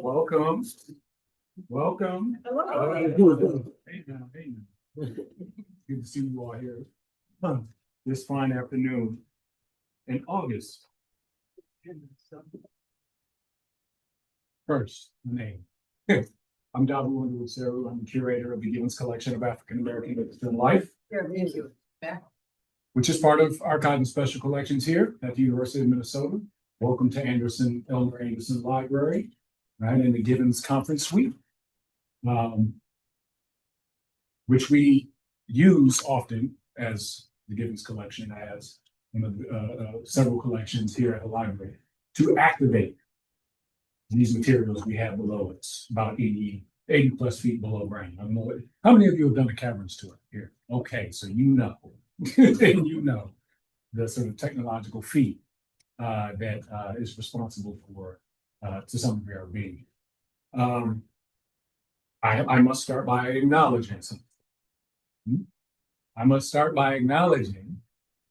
Welcome. Welcome. Hey now, hey now. Good to see you all here this fine afternoon in August. First, name. I'm Dabu Underwood-Seru. I'm the curator of the Givens Collection of African American Literature and Life, which is part of Archive and Special Collections here at the University of Minnesota. Welcome to Elmer Anderson Library, right, in the Givens Conference Suite, which we use often as the Givens Collection, as one of the several collections here at the library, to activate these materials we have below us, about 80 plus feet below ground. I don't know, how many of you have done a caverns tour here? Okay, so you know, you know the sort of technological feat that is responsible for, to some degree, our being. I must start by acknowledging something. I must start by acknowledging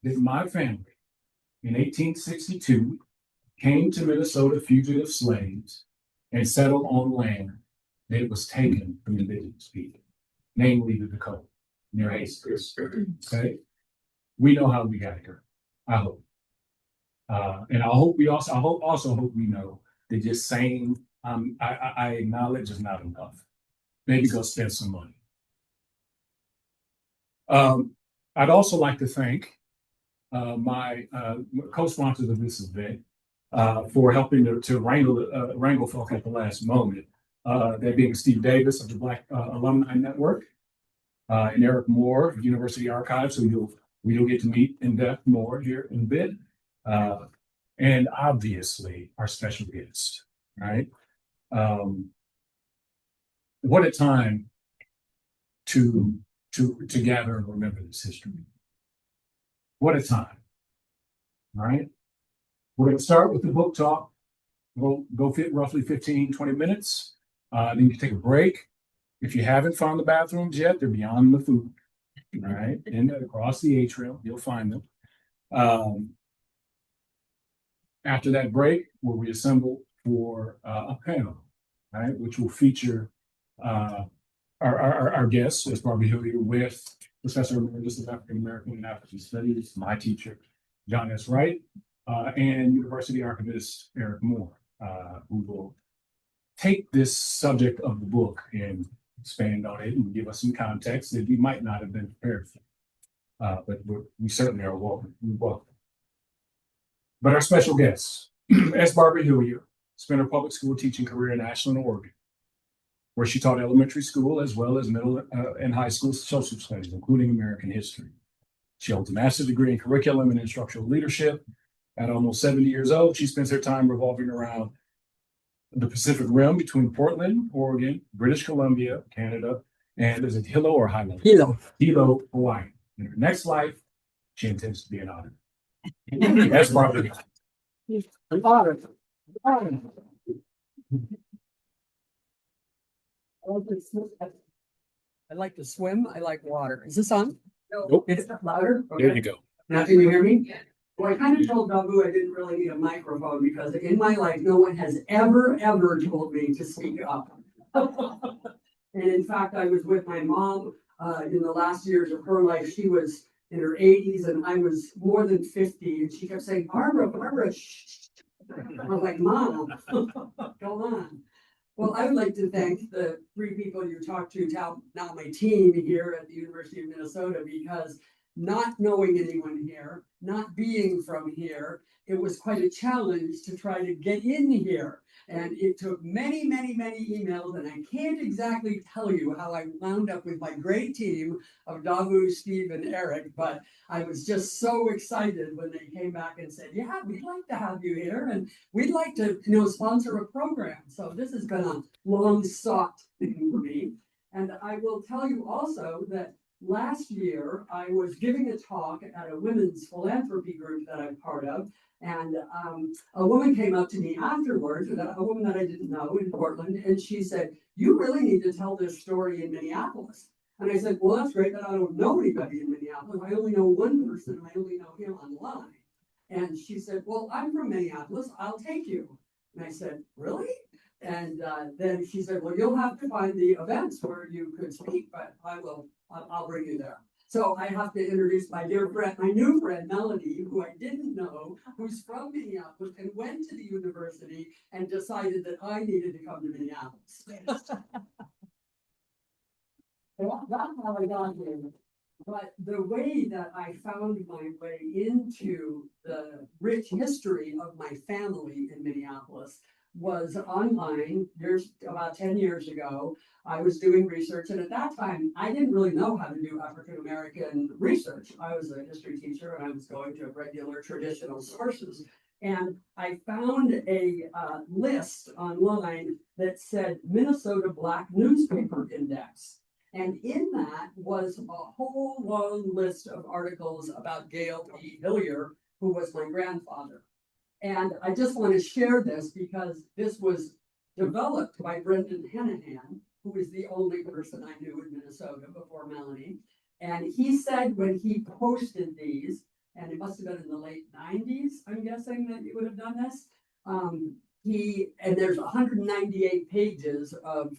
that my family in 1862 came to Minnesota fugitive slaves and settled on land that was taken from indigenous people, namely the Dakota, near Hastings. Okay, we know how we got here. I hope, and I hope we also hope we know that just saying I acknowledge is not enough. Maybe go spend some money. I'd also like to thank my co-sponsors of this event for helping to wrangle folk at the last moment. That being Steve Davis of the Black Alumni Network and Erik Moore of University Archives, who you'll get to meet in depth more here in a bit. And obviously our special guest, right? What a time to gather and remember this history. What a time, all right? We're going to start with the book talk. We'll go fit roughly 15, 20 minutes. Then you take a break. If you haven't found the bathrooms yet, they're beyond the food, all right? And across the atrium, you'll find them. After that break, we'll reassemble for a panel, right, which will feature our guests, as Barbara Hilyer, with Professor Emeritus of African American and African Studies, my teacher, John S. Wright, and University Archivist Erik Moore, who will take this subject of the book and expand on it and give us some context that we might not have been prepared for. But we certainly are welcome. But our special guests, as Barbara Hilyer, spent her public school teaching career in Ashland, Oregon, where she taught elementary school as well as middle and high school social studies, including American history. She holds a master's degree in curriculum and instructional leadership. At almost 70 years old, she spends her time revolving around the Pacific Rim between Portland, Oregon, British Columbia, Canada, and is it Hilo or Hilo? Hilo, Hawaii. In her next life, she intends to be an auditor. That's probably an auditor. I like to swim. I like water. Is this on? Nope. It's louder. Okay. There you go. Now can you hear me? Well, I kind of told Dabu I didn't really need a microphone because in my life, no one has ever told me to speak up. And in fact, I was with my mom in the last years of her life. She was in her 80s and I was more than 50. And she kept saying, Barbara, shh. I was like, Mom, go on. Well, I would like to thank the three people you talked to, now my team here at the University of Minnesota, because not knowing anyone here, not being from here, it was quite a challenge to try to get in here. And it took many emails, and I can't exactly tell you how I wound up with my great team of Dabu, Steve, and Erik, but I was just so excited when they came back and said, yeah, we'd like to have you here, and we'd like to, sponsor a program. So this has been a long sought thing for me. And I will tell you also that last year, I was giving a talk at a women's philanthropy group that I'm part of, and a woman came up to me afterwards, a woman that I didn't know in Portland, and she said, you really need to tell this story in Minneapolis. And I said, well, that's great that I don't know anybody in Minneapolis. I only know one person and I only know him online. And she said, well, I'm from Minneapolis. I'll take you. And I said, really? And then she said, well, you'll have to find the events where you could speak, but I'll bring you there. So I have to introduce my dear friend, my new friend, Melody, who I didn't know, who's from Minneapolis and went to the university and decided that I needed to come to Minneapolis. Well, that's how I got here. But the way that I found my way into the rich history of my family in Minneapolis was online. About 10 years ago, I was doing research, and at that time, I didn't really know how to do African American research. I was a history teacher, and I was going to regular traditional sources. And I found a list online that said Minnesota Black Newspaper Index. And in that was a whole long list of articles about Gail P. Hilyer, who was my grandfather. And I just want to share this because this was developed by Brendan Hennahan, who is the only person I knew in Minnesota before Melanie. And he said when he posted these, and it must have been in the late 90s, I'm guessing that he would have done this. And there's 198 pages of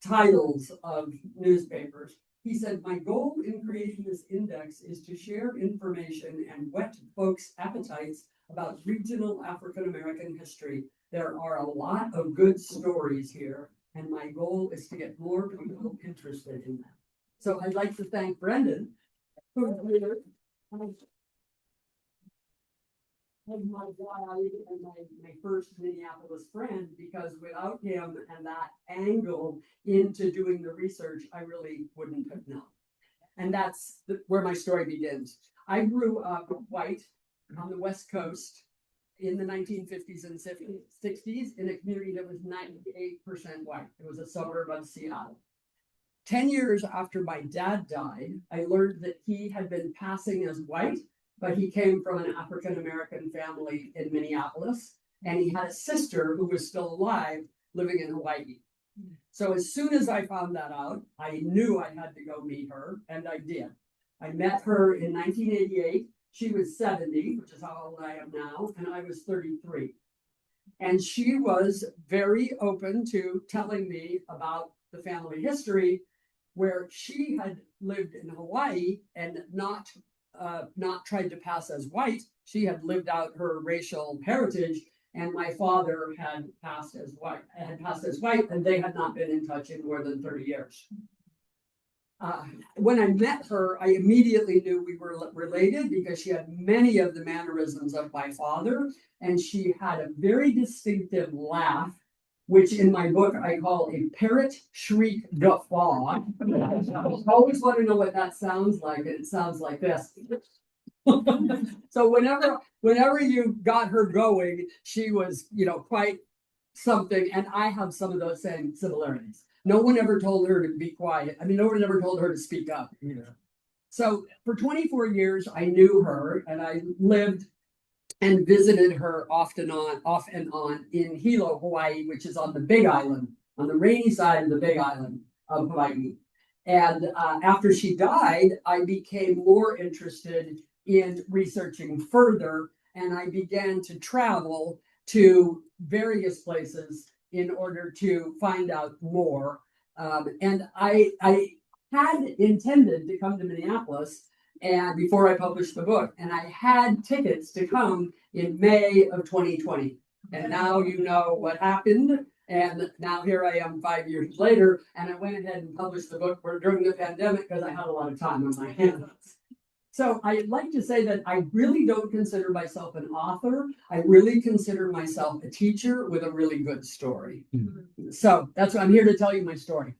titles of newspapers. He said, my goal in creating this index is to share information and whet folks' appetites about regional African American history. There are a lot of good stories here, and my goal is to get more people interested in them. So I'd like to thank Brendan, who's here. And my guide and my first Minneapolis friend, because without him and that angle into doing the research, I really wouldn't have known. And that's where my story begins. I grew up white on the West Coast in the 1950s and 60s in a community that was 98% white. It was a suburb of Seattle. 10 years after my dad died, I learned that he had been passing as white, but he came from an African-American family in Minneapolis, and he had a sister who was still alive living in Hawaii. So as soon as I found that out, I knew I had to go meet her, and I did. I met her in 1988. She was 70, which is how old I am now, and I was 33. And she was very open to telling me about the family history, where she had lived in Hawaii and not tried to pass as white. She had lived out her racial heritage, and my father had passed as white, and they had not been in touch in more than 30 years. When I met her, I immediately knew we were related because she had many of the mannerisms of my father, and she had a very distinctive laugh, which in my book I call a parrot shriek guffaw. I always want to know what that sounds like, and it sounds like this. So whenever you got her going, she was, quite something, and I have some of those same similarities. No one ever told her to be quiet. I mean, no one ever told her to speak up. So for 24 years, I knew her, and I lived and visited her off and on in Hilo, Hawaii, which is on the Big Island, on the rainy side of the Big Island of Hawaii. And after she died, I became more interested in researching further, and I began to travel to various places in order to find out more. And I had intended to come to Minneapolis and before I published the book, and I had tickets to come in May of 2020. And now you know what happened. And now here I am 5 years later, and I went ahead and published the book during the pandemic because I had a lot of time on my hands. So I'd like to say that I really don't consider myself an author. I really consider myself a teacher with a really good story. So that's what I'm here to tell you my story.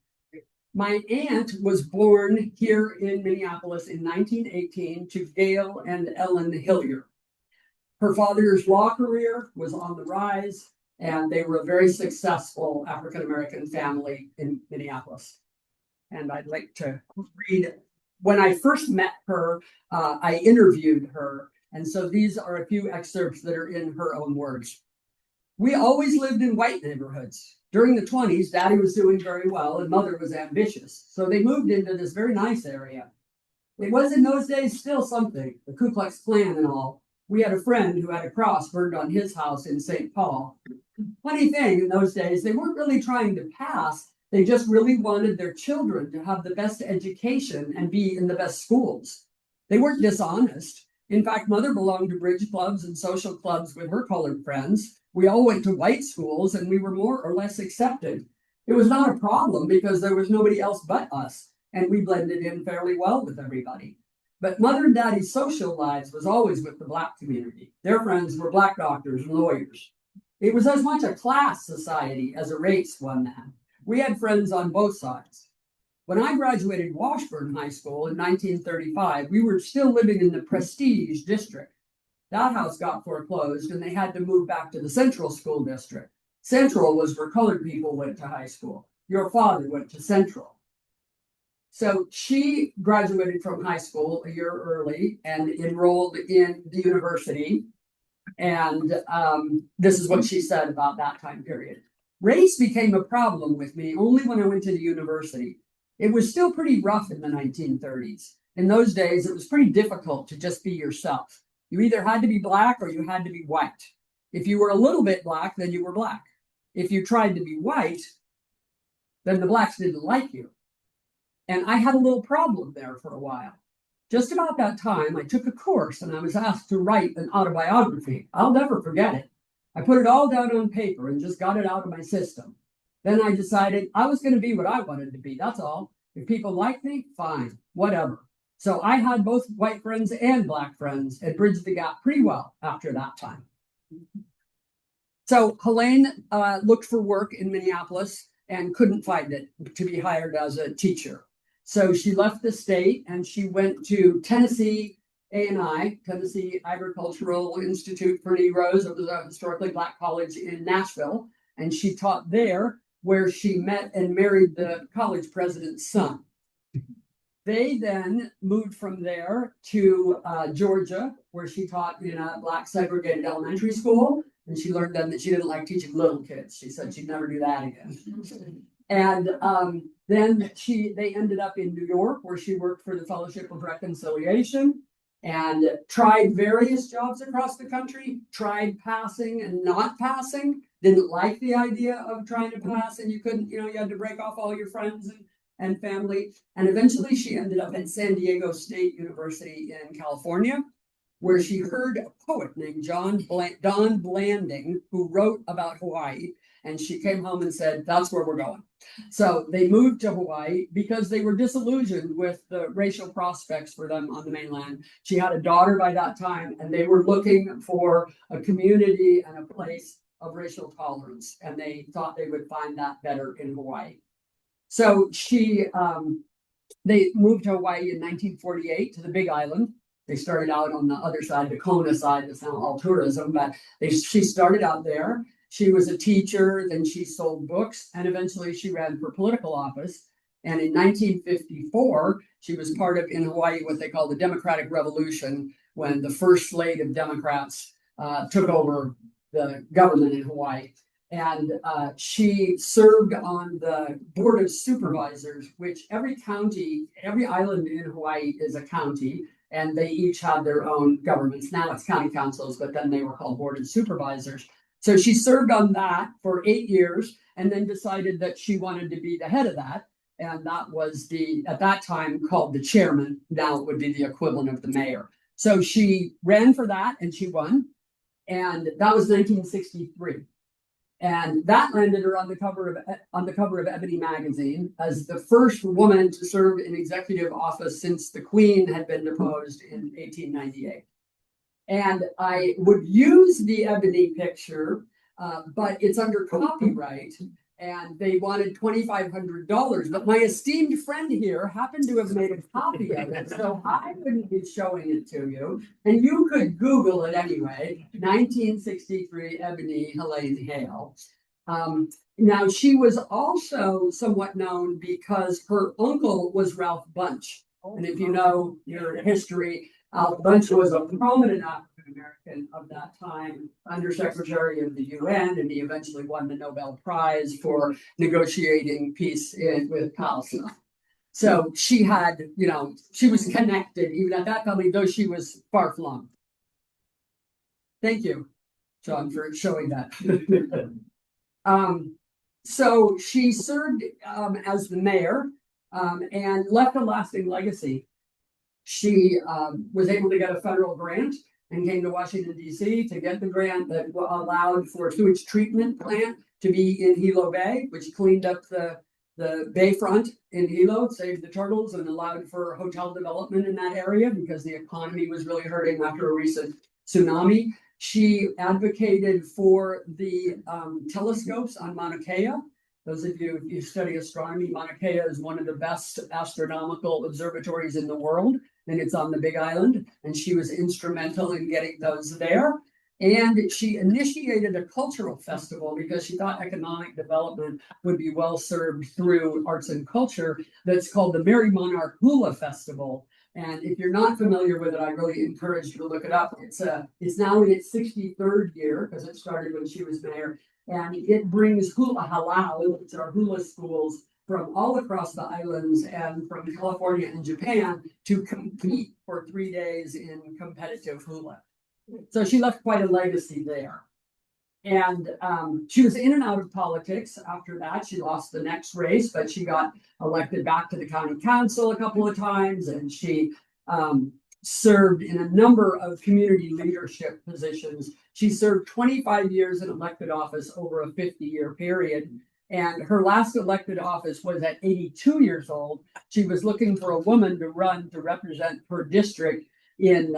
My aunt was born here in Minneapolis in 1918 to Gail and Ellen Hilyer. Her father's law career was on the rise, and they were a very successful African-American family in Minneapolis. And I'd like to read, when I first met her, I interviewed her. And so these are a few excerpts that are in her own words. We always lived in white neighborhoods. During the 20s, Daddy was doing very well and Mother was ambitious. So they moved into this very nice area. It was in those days still something, the Ku Klux Klan and all. We had a friend who had a cross burned on his house in St. Paul. Funny thing, in those days, they weren't really trying to pass. They just really wanted their children to have the best education and be in the best schools. They weren't dishonest. In fact, Mother belonged to bridge clubs and social clubs with her colored friends. We all went to white schools and we were more or less accepted. It was not a problem because there was nobody else but us, and we blended in fairly well with everybody. But Mother and Daddy's social lives was always with the Black community. Their friends were Black doctors and lawyers. It was as much a class society as a race one then. We had friends on both sides. When I graduated Washburn High School in 1935, we were still living in the Prestige district. That house got foreclosed and they had to move back to the Central School District. Central was where colored people went to high school. Your father went to Central. So she graduated from high school a year early and enrolled in the university. And this is what she said about that time period. Race became a problem with me only when I went to the university. It was still pretty rough in the 1930s. In those days, it was pretty difficult to just be yourself. You either had to be Black or you had to be white. If you were a little bit Black, then you were Black. If you tried to be white, then the Blacks didn't like you. And I had a little problem there for a while. Just about that time, I took a course and I was asked to write an autobiography. I'll never forget it. I put it all down on paper and just got it out of my system. Then I decided I was going to be what I wanted to be. That's all. If people like me, fine, whatever. So I had both white friends and Black friends and bridged the gap pretty well after that time. So Helene looked for work in Minneapolis and couldn't find it to be hired as a teacher. So she left the state and she went to Tennessee A&I, Tennessee Agricultural Institute for Negroes. It was a historically Black college in Nashville. And she taught there, where she met and married the college president's son. They then moved from there to Georgia, where she taught in a Black segregated elementary school. And she learned then that she didn't like teaching little kids. She said she'd never do that again. And then they ended up in New York, where she worked for the Fellowship of Reconciliation and tried various jobs across the country, tried passing and not passing, didn't like the idea of trying to pass, and you couldn't, you had to break off all your friends and family. And eventually she ended up at San Diego State University in California, where she heard a poet named Don Blanding, who wrote about Hawaii. And she came home and said, that's where we're going. So they moved to Hawaii because they were disillusioned with the racial prospects for them on the mainland. She had a daughter by that time, and they were looking for a community and a place of racial tolerance. And they thought they would find that better in Hawaii. So they moved to Hawaii in 1948 to the Big Island. They started out on the other side, the Kona side, that's now all tourism, but she started out there. She was a teacher, then she sold books, and eventually she ran for political office. And in 1954, she was part of, in Hawaii, what they call the Democratic Revolution, when the first slate of Democrats took over the government in Hawaii. And she served on the Board of Supervisors, which every county, every island in Hawaii is a county, and they each have their own governments. Now it's county councils, but then they were called Board of Supervisors. So she served on that for 8 years and then decided that she wanted to be the head of that. And that was at that time called the chairman. Now it would be the equivalent of the mayor. So she ran for that and she won. And that was 1963. And that landed her on the cover of Ebony magazine as the first woman to serve in executive office since the Queen had been deposed in 1898. And I would use the Ebony picture, but it's under copyright, and they wanted $2,500. But my esteemed friend here happened to have made a copy of it, so I wouldn't be showing it to you. And you could Google it anyway. 1963 Ebony Helene Hale. Now, she was also somewhat known because her uncle was Ralph Bunche. And if you know your history, Bunche was a prominent African-American of that time, Undersecretary of the UN, and he eventually won the Nobel Prize for negotiating peace with Palestine. So she had, she was connected even at that time, though she was far flung. Thank you, John, for showing that. So she served as the mayor and left a lasting legacy. She was able to get a federal grant and came to Washington, D.C. to get the grant that allowed for a sewage treatment plant to be in Hilo Bay, which cleaned up the bayfront in Hilo, saved the turtles, and allowed for hotel development in that area because the economy was really hurting after a recent tsunami. She advocated for the telescopes on Mauna Kea. Those of you who study astronomy, Mauna Kea is one of the best astronomical observatories in the world, and it's on the Big Island. And she was instrumental in getting those there. And she initiated a cultural festival because she thought economic development would be well served through arts and culture. That's called the Merry Monarch Hula Festival. And if you're not familiar with it, I really encourage you to look it up. It's now in its 63rd year because it started when she was mayor. And it brings hula halal, which are hula schools from all across the islands and from California and Japan to compete for 3 days in competitive hula. So she left quite a legacy there. And she was in and out of politics after that. She lost the next race, but she got elected back to the county council a couple of times, and she served in a number of community leadership positions. She served 25 years in elected office over a 50-year period. And her last elected office was at 82 years old. She was looking for a woman to run to represent her district in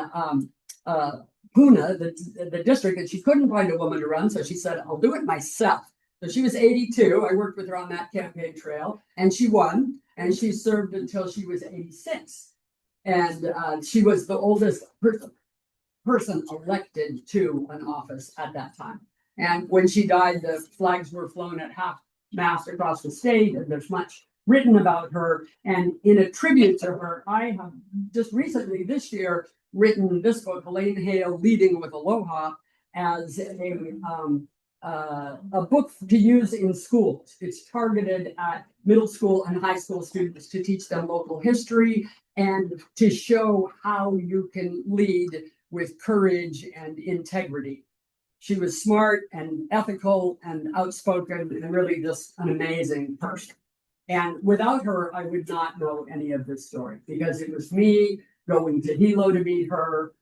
Puna, the district, and she couldn't find a woman to run, so she said, I'll do it myself. So she was 82. I worked with her on that campaign trail, and she won, and she served until she was 86. And she was the oldest person elected to an office at that time. And when she died, the flags were flown at half-mast across the state, and there's much written about her. And in a tribute to her, I have just recently this year written this book, Elaine Hale, Leading with Aloha, as a book to use in schools. It's targeted at middle school and high school students to teach them local history and to show how you can lead with courage and integrity. She was smart and ethical and outspoken and really just an amazing person. And without her, I would not know any of this story because it was me going to Hilo to meet her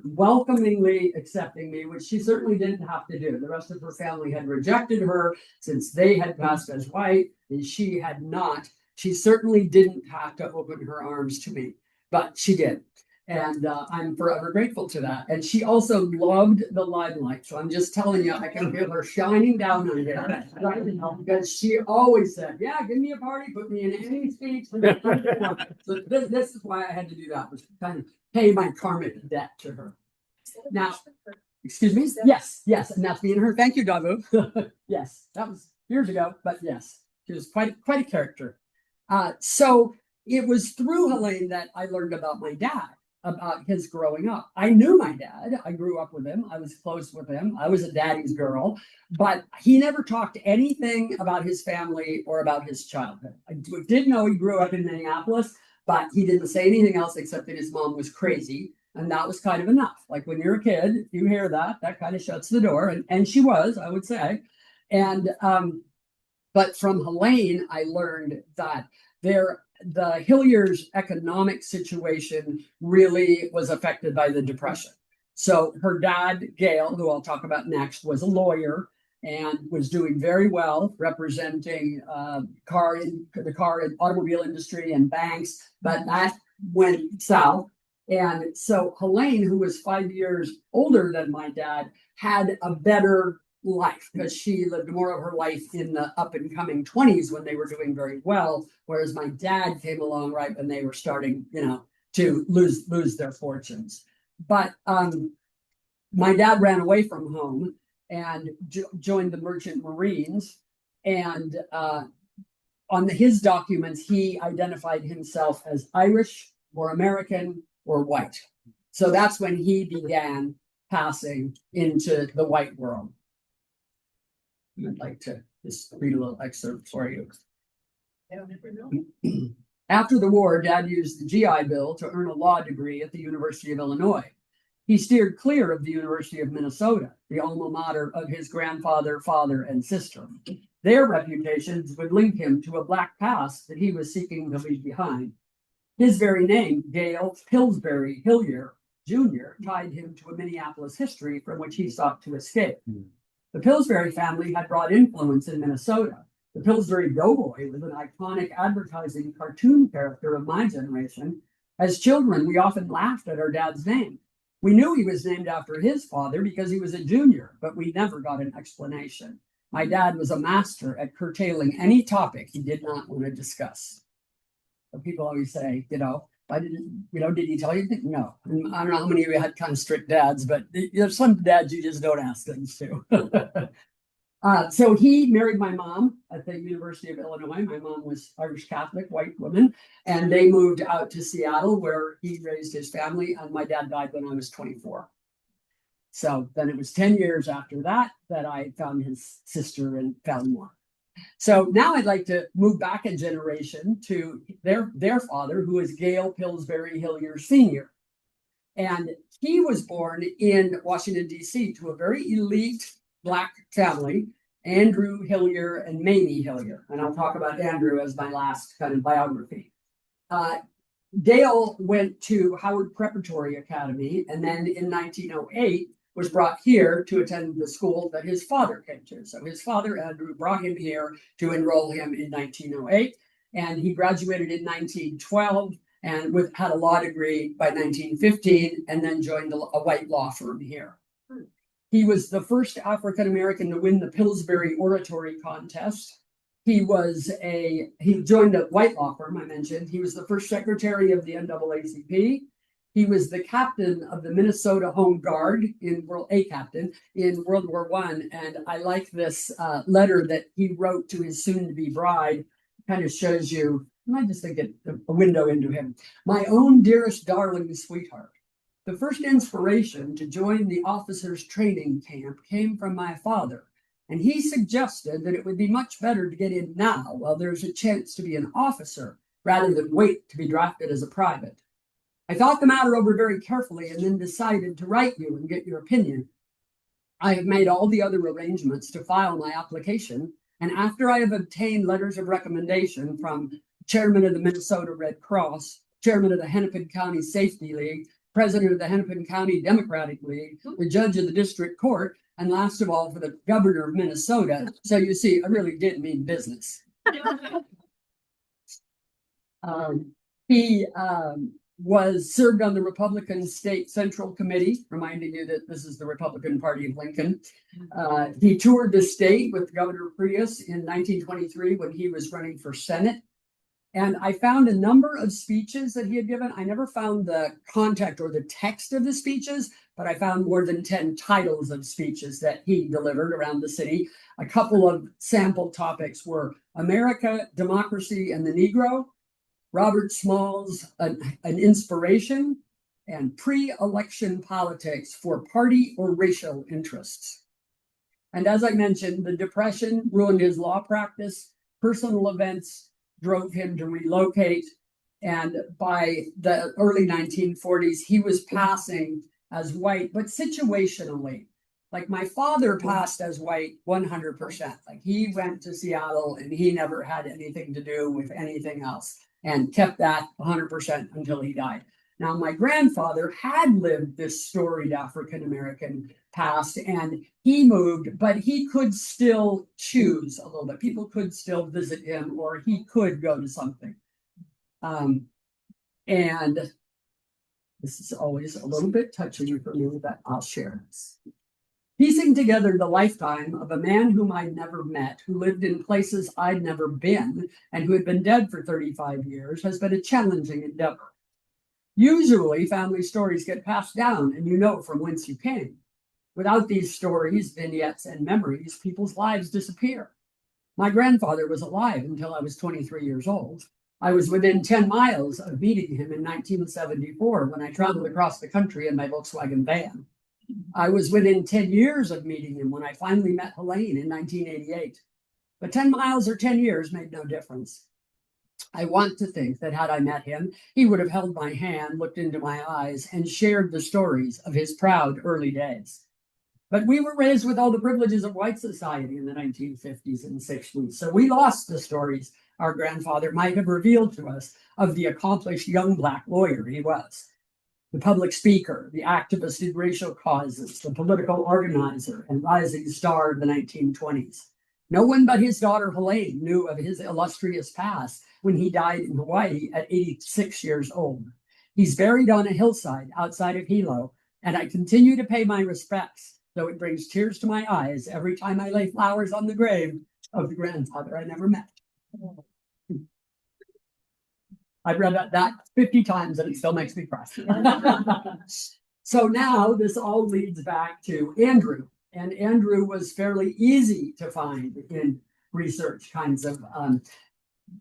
welcomingly accepting me, which she certainly didn't have to do. The rest of her family had rejected her since they had passed as white, and she had not. She certainly didn't have to open her arms to me, but she did. And I'm forever grateful to that. And she also loved the limelight. So I'm just telling you, I can feel her shining down on here right now because she always said, yeah, give me a party, put me in any speech. So this is why I had to do that, was kind of pay my karmic debt to her. Now, excuse me? Yes. And that's me and her. Thank you, Davu. Yes, that was years ago, but yes, she was quite a character. So it was through Helene that I learned about my dad, about his growing up. I knew my dad. I grew up with him. I was close with him. I was a daddy's girl, but he never talked anything about his family or about his childhood. I did know he grew up in Minneapolis, but he didn't say anything else except that his mom was crazy. And that was kind of enough. Like when you're a kid, you hear that kind of shuts the door. And she was, I would say. And, but from Helene, I learned that the Hilyer's economic situation really was affected by the Depression. So her dad, Gail, who I'll talk about next, was a lawyer and was doing very well representing the car and automobile industry and banks, but that went south. And so Helene, who was 5 years older than my dad, had a better life because she lived more of her life in the up and coming 20s when they were doing very well, whereas my dad came along right when they were starting, to lose their fortunes. But my dad ran away from home and joined the Merchant Marines, and on his documents he identified himself as Irish or American or white. So that's when he began passing into the white world. I'd like to just read a little excerpt for you. After the war, Dad used the GI Bill to earn a law degree at the University of Illinois. He steered clear of the University of Minnesota, the alma mater of his grandfather, father, and sister. Their reputations would link him to a black past that he was seeking to leave behind. His very name, Gale Pillsbury Hilyer Jr., tied him to a Minneapolis history from which he sought to escape. The Pillsbury family had broad influence in Minnesota. The Pillsbury Doughboy was an iconic advertising cartoon character of my generation. As children, we often laughed at our dad's name. We knew he was named after his father because he was a junior, but we never got an explanation. My dad was a master at curtailing any topic he did not want to discuss. So people always say, why didn't, did he tell you? No. And I don't know how many of you had kind of strict dads, but there's some dads you just don't ask things to. So he married my mom at the University of Illinois. My mom was Irish Catholic, white woman, and they moved out to Seattle where he raised his family. And my dad died when I was 24. So then it was 10 years after that I found his sister and found more. So now I'd like to move back a generation to their father, who is Gale Pillsbury Hilyer Sr. And he was born in Washington, D.C. to a very elite Black family, Andrew Hilyer and Mamie Hilyer. And I'll talk about Andrew as my last kind of biography. Gale went to Howard Preparatory Academy, and then in 1908 was brought here to attend the school that his father came to. So his father, Andrew, brought him here to enroll him in 1908, and he graduated in 1912 and had a law degree by 1915, and then joined a white law firm here. He was the first African-American to win the Pillsbury Oratory Contest. He joined a white law firm, I mentioned. He was the first secretary of the NAACP. He was the captain of the Minnesota Home Guard captain in World War I. And I like this letter that he wrote to his soon-to-be bride. Kind of shows you, I just think it a window into him. My own dearest darling sweetheart. The first inspiration to join the officers' training camp came from my father, and he suggested that it would be much better to get in now while there's a chance to be an officer rather than wait to be drafted as a private. I thought the matter over very carefully and then decided to write you and get your opinion. I have made all the other arrangements to file my application, and after I have obtained letters of recommendation from chairman of the Minnesota Red Cross, chairman of the Hennepin County Safety League, president of the Hennepin County Democratic League, the judge of the district court, and last of all, for the governor of Minnesota. So you see, I really did mean business. He was served on the Republican State Central Committee, reminding you that this is the Republican Party of Lincoln. He toured the state with Governor Prius in 1923 when he was running for Senate. And I found a number of speeches that he had given. I never found the content or the text of the speeches, but I found more than 10 titles of speeches that he delivered around the city. A couple of sample topics were America, Democracy, and the Negro, Robert Small's An Inspiration, and Pre-Election Politics for Party or Racial Interests. And as I mentioned, the Depression ruined his law practice, personal events drove him to relocate, and by the early 1940s, he was passing as white, but situationally. Like my father passed as white 100%. Like he went to Seattle and he never had anything to do with anything else and kept that 100% until he died. Now, my grandfather had lived this storied African-American past and he moved, but he could still choose a little bit. People could still visit him or he could go to something. And this is always a little bit touchy for me, but I'll share this. Piecing together the lifetime of a man whom I'd never met, who lived in places I'd never been, and who had been dead for 35 years has been a challenging endeavor. Usually, family stories get passed down and you know from whence you came. Without these stories, vignettes, and memories, people's lives disappear. My grandfather was alive until I was 23 years old. I was within 10 miles of meeting him in 1974 when I traveled across the country in my Volkswagen van. I was within 10 years of meeting him when I finally met Helene in 1988. But 10 miles or 10 years made no difference. I want to think that had I met him, he would have held my hand, looked into my eyes, and shared the stories of his proud early days. But we were raised with all the privileges of white society in the 1950s and 60s, so we lost the stories our grandfather might have revealed to us of the accomplished young Black lawyer he was. The public speaker, the activist in racial causes, the political organizer and rising star of the 1920s. No one but his daughter Helene knew of his illustrious past when he died in Hawaii at 86 years old. He's buried on a hillside outside of Hilo, and I continue to pay my respects, though it brings tears to my eyes every time I lay flowers on the grave of the grandfather I never met. I've read that 50 times and it still makes me cry. So now this all leads back to Andrew. And Andrew was fairly easy to find in research kinds of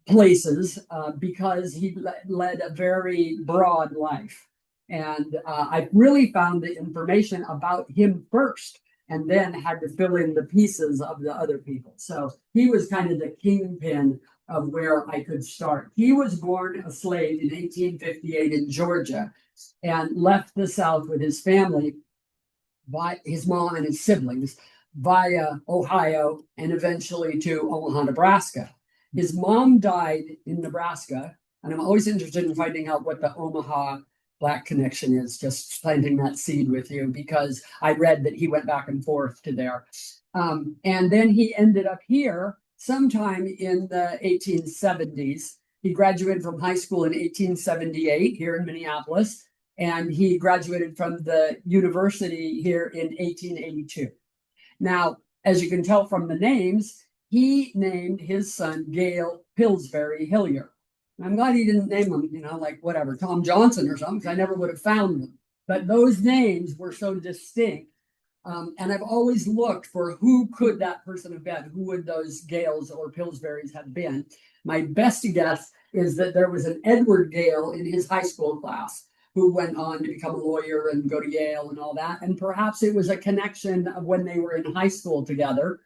places because he led a very broad life. And I really found the information about him first and then had to fill in the pieces of the other people. So he was kind of the kingpin of where I could start. He was born a slave in 1858 in Georgia and left the South with his family, by his mom and his siblings, via Ohio and eventually to Omaha, Nebraska. His mom died in Nebraska, and I'm always interested in finding out what the Omaha Black connection is, just planting that seed with you, because I read that he went back and forth to there. And then he ended up here sometime in the 1870s. He graduated from high school in 1878 here in Minneapolis, and he graduated from the university here in 1882. Now, as you can tell from the names, he named his son Gale Pillsbury Hilyer. I'm glad he didn't name him, like whatever, Tom Johnson or something, because I never would have found them. But those names were so distinct. And I've always looked for who could that person have been? Who would those Gales or Pillsburys have been? My best guess is that there was an Edward Gale in his high school class who went on to become a lawyer and go to Yale and all that. And perhaps it was a connection of when they were in high school together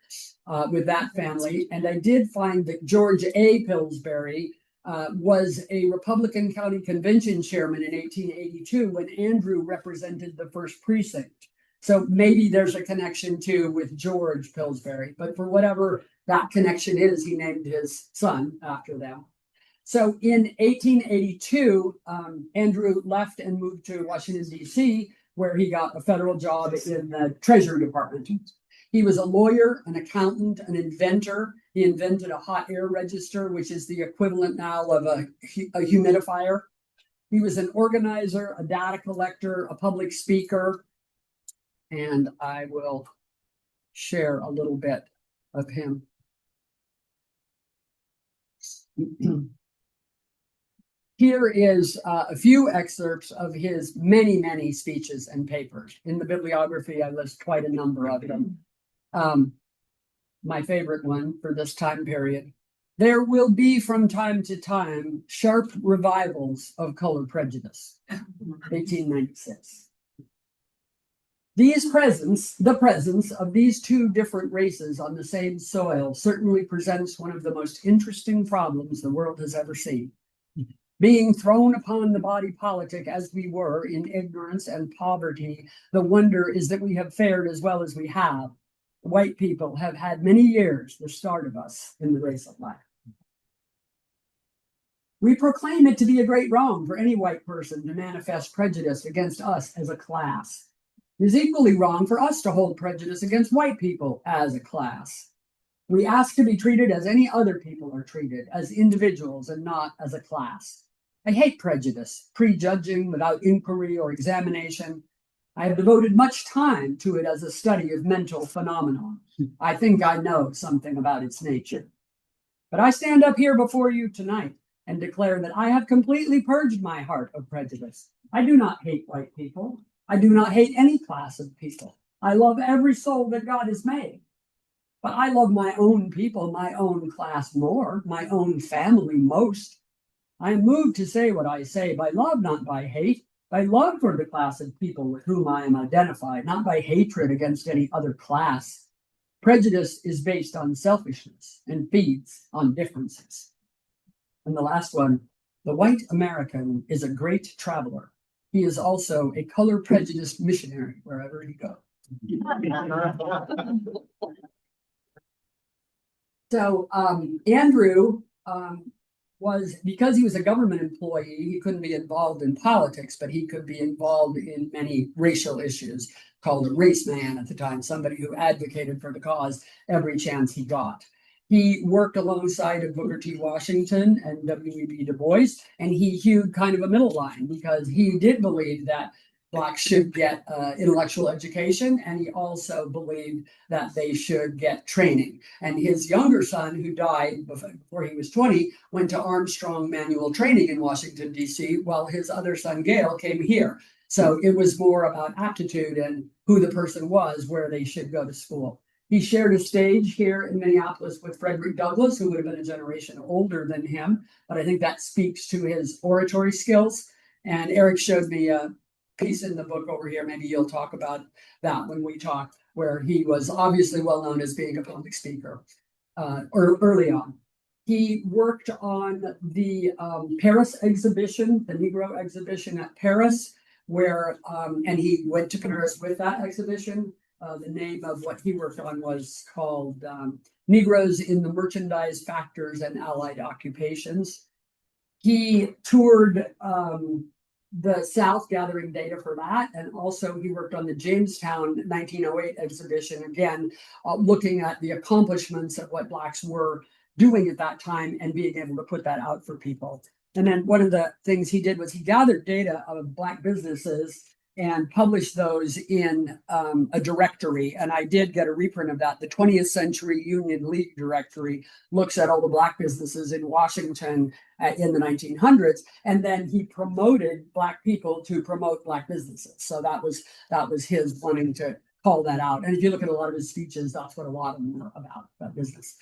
with that family. And I did find that George A. Pillsbury was a Republican county convention chairman in 1882 when Andrew represented the first precinct. So maybe there's a connection too with George Pillsbury, but for whatever that connection is, he named his son after them. So in 1882, Andrew left and moved to Washington, D.C., where he got a federal job in the Treasury Department. He was a lawyer, an accountant, an inventor. He invented a hot air register, which is the equivalent now of a humidifier. He was an organizer, a data collector, a public speaker. And I will share a little bit of him. Here is a few excerpts of his many, many speeches and papers. In the bibliography, I list quite a number of them. My favorite one for this time period. There will be from time to time sharp revivals of color prejudice. 1896. The presence of these two different races on the same soil certainly presents one of the most interesting problems the world has ever seen. Being thrown upon the body politic as we were in ignorance and poverty, the wonder is that we have fared as well as we have. White people have had many years the start of us in the race of life. We proclaim it to be a great wrong for any white person to manifest prejudice against us as a class. It is equally wrong for us to hold prejudice against white people as a class. We ask to be treated as any other people are treated, as individuals and not as a class. I hate prejudice, prejudging without inquiry or examination. I have devoted much time to it as a study of mental phenomena. I think I know something about its nature. But I stand up here before you tonight and declare that I have completely purged my heart of prejudice. I do not hate white people. I do not hate any class of people. I love every soul that God has made. But I love my own people, my own class more, my own family most. I am moved to say what I say by love, not by hate, by love for the class of people with whom I am identified, not by hatred against any other class. Prejudice is based on selfishness and feeds on differences. And the last one, the white American is a great traveler. He is also a color prejudiced missionary wherever he goes. So Andrew was, because he was a government employee, he couldn't be involved in politics, but he could be involved in many racial issues, called a race man at the time, somebody who advocated for the cause every chance he got. He worked alongside of Booker T. Washington and W.E.B. Du Bois, and he hewed kind of a middle line because he did believe that Blacks should get intellectual education, and he also believed that they should get training. And his younger son, who died before he was 20, went to Armstrong Manual Training in Washington, D.C., while his other son, Gail, came here. So it was more about aptitude and who the person was, where they should go to school. He shared a stage here in Minneapolis with Frederick Douglass, who would have been a generation older than him, but I think that speaks to his oratory skills. And Erik showed me a piece in the book over here. Maybe you'll talk about that when we talk, where he was obviously well known as being a public speaker early on. He worked on the Paris exhibition, the Negro exhibition at Paris, where, and he went to Paris with that exhibition. The name of what he worked on was called Negroes in the Merchandise Factors and Allied Occupations. He toured the South gathering data for that. And also he worked on the Jamestown 1908 exhibition, again, looking at the accomplishments of what Blacks were doing at that time and being able to put that out for people. And then one of the things he did was he gathered data of Black businesses and published those in a directory. And I did get a reprint of that. The 20th Century Union League directory looks at all the Black businesses in Washington in the 1900s. And then he promoted Black people to promote Black businesses. So that was his wanting to call that out. And if you look at a lot of his speeches, that's what a lot of them are about, that business.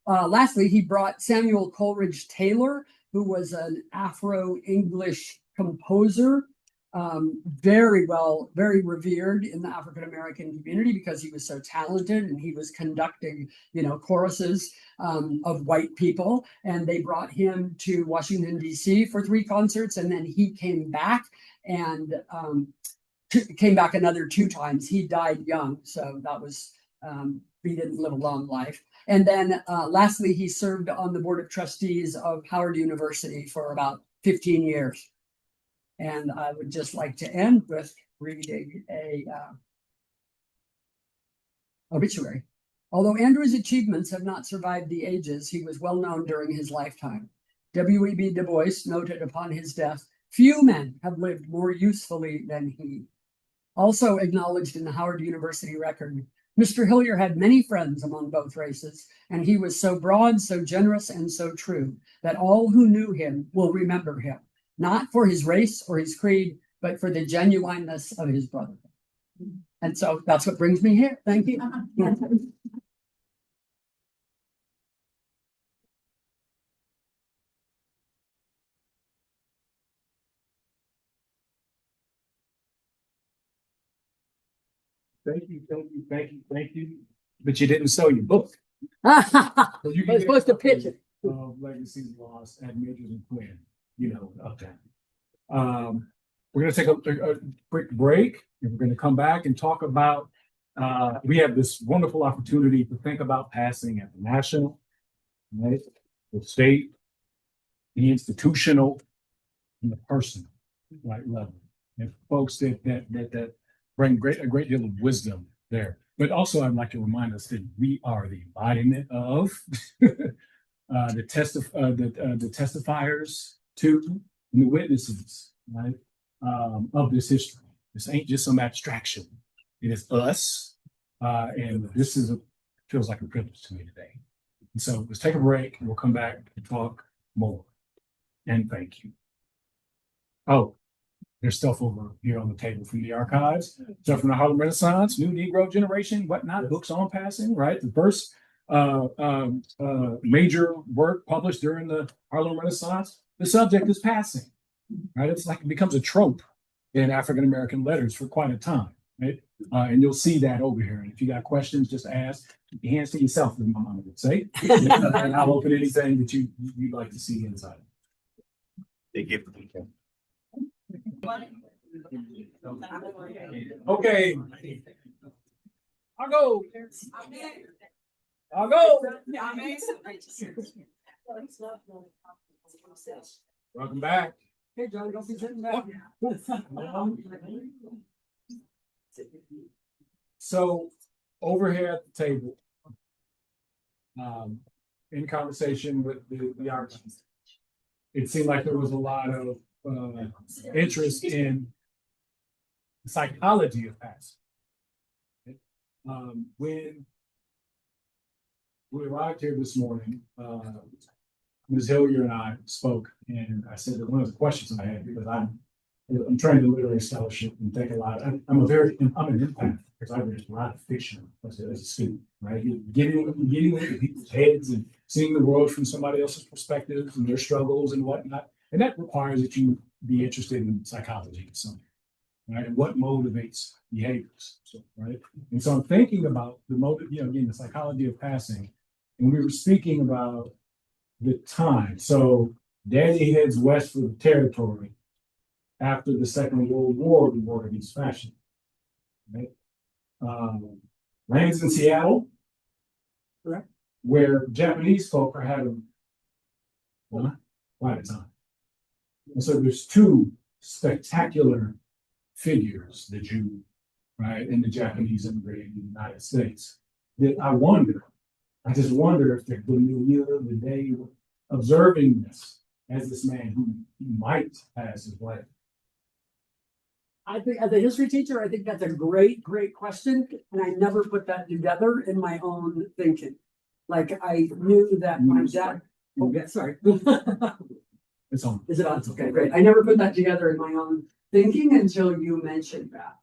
Lastly, he brought Samuel Coleridge Taylor, who was an Afro-English composer, very revered in the African-American community because he was so talented and he was conducting, choruses of white people. And they brought him to Washington, D.C. for 3 concerts. And then he came back and came back another 2 times. He died young. So that was, he didn't live a long life. And then lastly, he served on the board of trustees of Howard University for about 15 years. And I would just like to end with reading a obituary. Although Andrew's achievements have not survived the ages, he was well known during his lifetime. W.E.B. Du Bois noted upon his death, "Few men have lived more usefully than he." Also acknowledged in the Howard University record, Mr. Hilyer had many friends among both races, and he was so broad, so generous, and so true that all who knew him will remember him, not for his race or his creed, but for the genuineness of his brotherhood. And so that's what brings me here. Thank you. Thank you. But you didn't sell your book. I was supposed to pitch it. Legacies Lost and Majors and Quinn, uptown. We're going to take a quick break, and we're going to come back and talk about. We have this wonderful opportunity to think about passing at the national, right, the state, the institutional, and the personal, level. And folks that bring a great deal of wisdom there. But also, I'd like to remind us that we are the embodiment of the testifiers to and the witnesses, right, of this history. This ain't just some abstraction. It is us, and this feels like a privilege to me today. And so let's take a break, and we'll come back and talk more. And thank you. Oh, there's stuff over here on the table from the archives, stuff from the Harlem Renaissance, New Negro Generation, whatnot, books on passing, right? The first major work published during the Harlem Renaissance. The subject is passing. right? It's like it becomes a trope in African American letters for quite a time, right? And you'll see that over here. And if you got questions, just ask. Keep your hands to yourself, as my mama would say. And I'll open anything that you'd like to see inside. Thank you. Okay. I'll go. I'll go. Welcome back. Hey, John, don't be sitting back. So over here at the table, in conversation with the archivist, it seemed like there was a lot of interest in the psychology of passing. When we arrived here this morning, Ms. Hilyer and I spoke, and I said that one of the questions I had, because I'm trained in literary scholarship and think a lot. I'm an empath because I read a lot of fiction as a student, right? Getting into people's heads and seeing the world from somebody else's perspectives and their struggles and whatnot. And that requires that you be interested in psychology, something, right? And what motivates behaviors, so, right? And so I'm thinking about the motive, again, the psychology of passing. And we were speaking about the time. So Daddy heads west for the territory after the Second World War, the war against fascism, right? Lands in Seattle, correct, where Japanese folk are having quite a time. And so there's two spectacular figures, the Jew, right, and the Japanese immigrating in the United States, that I just wonder if they're the day observing this as this man who might pass his life. I think as a history teacher, I think that's a great question. And I never put that together in my own thinking. Like I knew that my dad, oh yeah, sorry. It's on. Is it on? Okay, great. I never put that together in my own thinking until you mentioned that.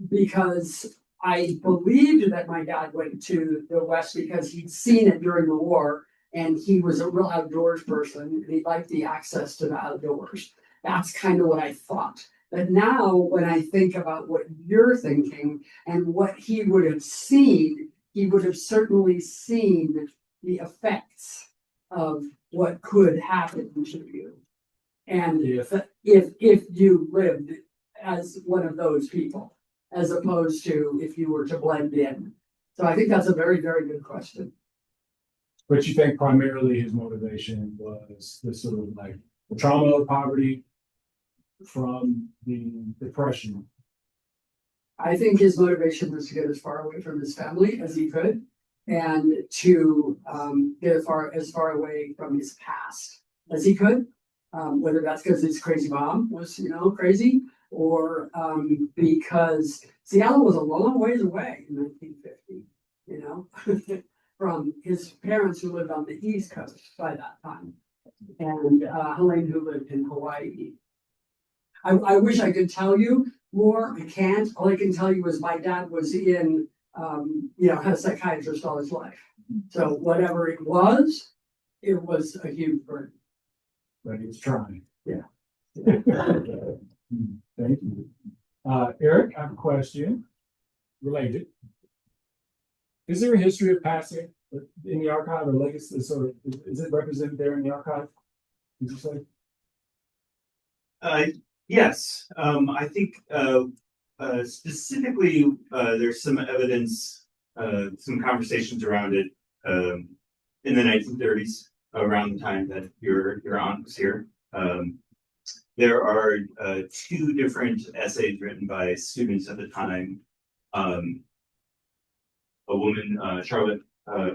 Because I believed that my dad went to the West because he'd seen it during the war and he was a real outdoors person and he liked the access to the outdoors. That's kind of what I thought. But now when I think about what you're thinking and what he would have seen, he would have certainly seen the effects of what could happen to you. And if you lived as one of those people, as opposed to if you were to blend in. So I think that's a very, very good question. But you think primarily his motivation was the sort of like the trauma of poverty from the Depression? I think his motivation was to get as far away from his family as he could and to get as far away from his past as he could. Whether that's because his crazy mom was, crazy, or because Seattle was a long ways away in 1950, from his parents who lived on the East Coast by that time, and Helene who lived in Hawaii. I wish I could tell you more. I can't. All I can tell you is my dad was in, had a psychiatrist all his life. So whatever it was a huge burden. But he's trying. Yeah. Thank you. Erik, I have a question related. Is there a history of passing in the archive or legacy? So is it represented there in the archive? Did you say? Yes. I think specifically there's some evidence, some conversations around it in the 1930s, around the time that your aunt was here. There are two different essays written by students at the time. A woman, Charlotte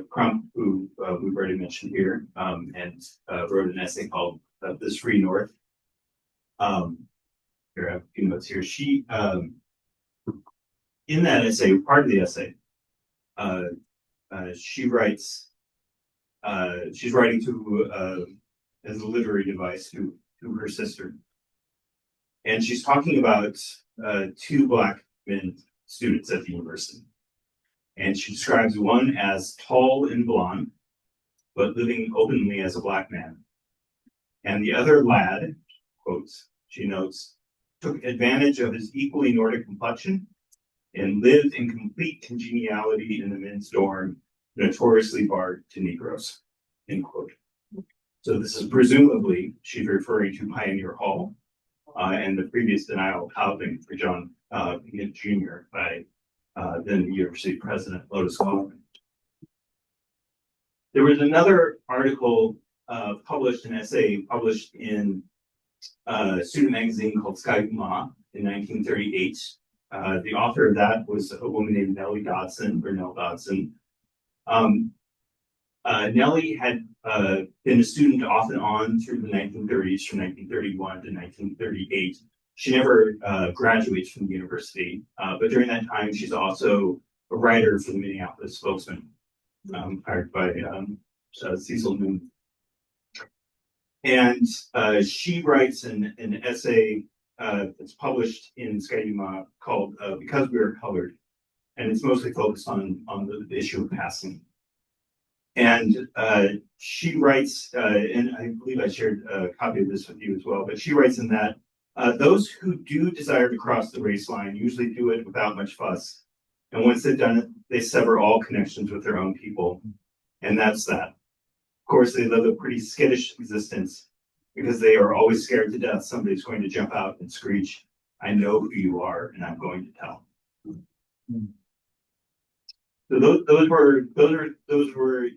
Crump, who we've already mentioned here, and wrote an essay called "This Free North." Here I have a few notes here. She, in that essay, part of the essay, she writes. She's writing to as a literary device to her sister, and she's talking about two Black men students at the university. And she describes one as tall and blonde, but living openly as a Black man. And the other lad quotes, she notes, took advantage of his equally Nordic complexion and lived in complete congeniality in the men's dorm, notoriously barred to Negroes, end quote. So this is presumably, she's referring to Pioneer Hall and the previous denial of housing for John Pickett Jr. by then University President Lotus Coleman. There was another article published, an essay published in a student magazine called Sky Ma in 1938. The author of that was a woman named Nellie Dodson, or Nell Dodson. Nellie had been a student off and on through the 1930s, from 1931 to 1938. She never graduates from the university, but during that time, she's also a writer for the Minneapolis Spokesman, hired by Cecil Moon. And she writes an essay that's published in Skyduma called Because We Are Colored. And it's mostly focused on the issue of passing. And she writes, and I believe I shared a copy of this with you as well, but she writes in that those who do desire to cross the race line usually do it without much fuss. And once they've done it, they sever all connections with their own people. And that's that. Of course, they live a pretty skittish existence because they are always scared to death somebody's going to jump out and screech, I know who you are, and I'm going to tell. So those were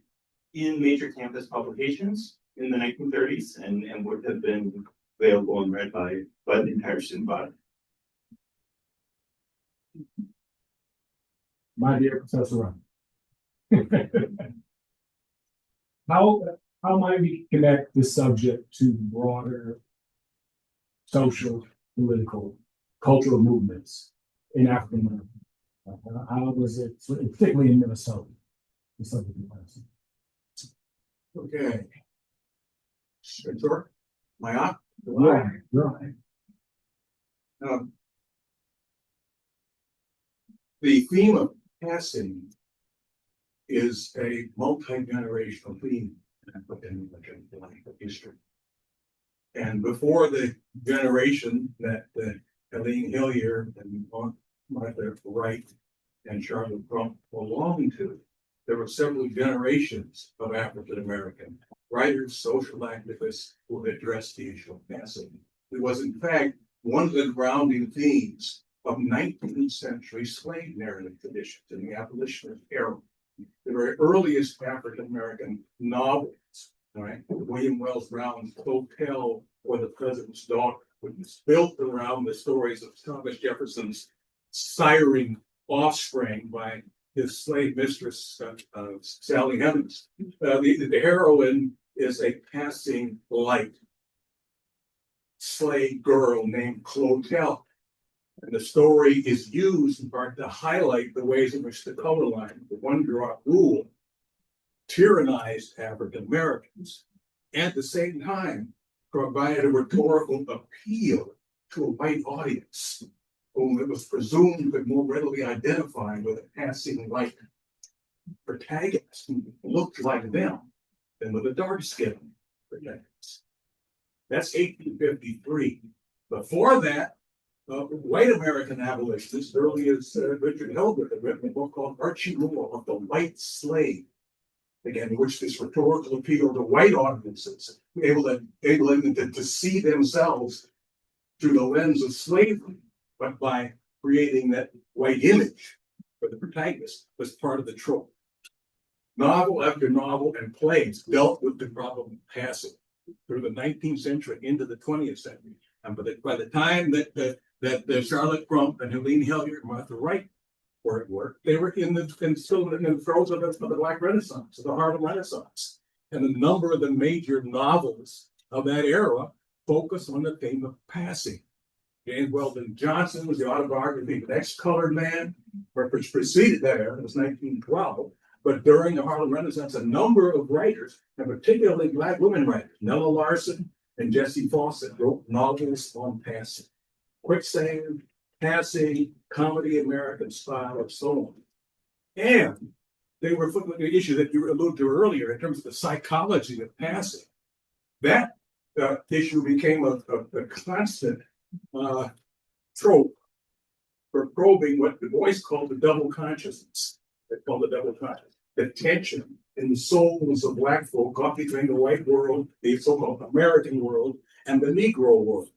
in major campus publications in the 1930s and would have been available and read by the entire student body. My dear Professor Ryan. How might we connect this subject to broader social, political, cultural movements in African America? How was it, particularly in Minnesota, the subject of class? Okay. Sure. Am I on? Right. The theme of passing is a multi-generational theme in African history. And before the generation that Helene Hilyer and Martha Wright and Charlotte Crump belonged to, there were several generations of African American writers, social activists who addressed the issue of passing. It was, in fact, one of the grounding themes of 19th century slave narrative traditions in the abolitionist era. The very earliest African American novels, right? William Wells Brown's Hotel or The President's Daughter, which was built around the stories of Thomas Jefferson's siring offspring by his slave mistress, Sally Hemings. The heroine is a passing light slave girl named Clotel. And the story is used in part to highlight the ways in which the color line, the one-drop rule, tyrannized African Americans. At the same time, provided a rhetorical appeal to a white audience, whom it was presumed could more readily identify with a passing white protagonist who looked like them than with a dark-skinned protagonist. That's 1853. Before that, white American abolitionists, early as Richard Hildreth, had written a book called Archie Moore of the White Slave, again, in which this rhetorical appeal to white audiences, enabling them to see themselves through the lens of slavery, but by creating that white image for the protagonist was part of the trope. Novel after novel and plays dealt with the problem of passing through the 19th century into the 20th century. And by the time that Charlotte Crump and Helene Hilyer and Martha Wright were at work, they were still in the throes of the Black Renaissance, of the Harlem Renaissance. And a number of the major novels of that era focus on the theme of passing. James Weldon Johnson was the autobiography of an ex-colored man, which preceded that era, it was 1912. But during the Harlem Renaissance, a number of writers, and particularly Black women writers, Nella Larson and Jessie Fawcett, wrote novels on passing. Quicksand, Passing, Comedy American Style, and so on. And they were footing the issue that you alluded to earlier in terms of the psychology of passing. That issue became a constant trope for probing what Du Bois called the double consciousness. They called the double consciousness. The tension in the souls of Black folk caught between the white world, the so-called American world, and the Negro world.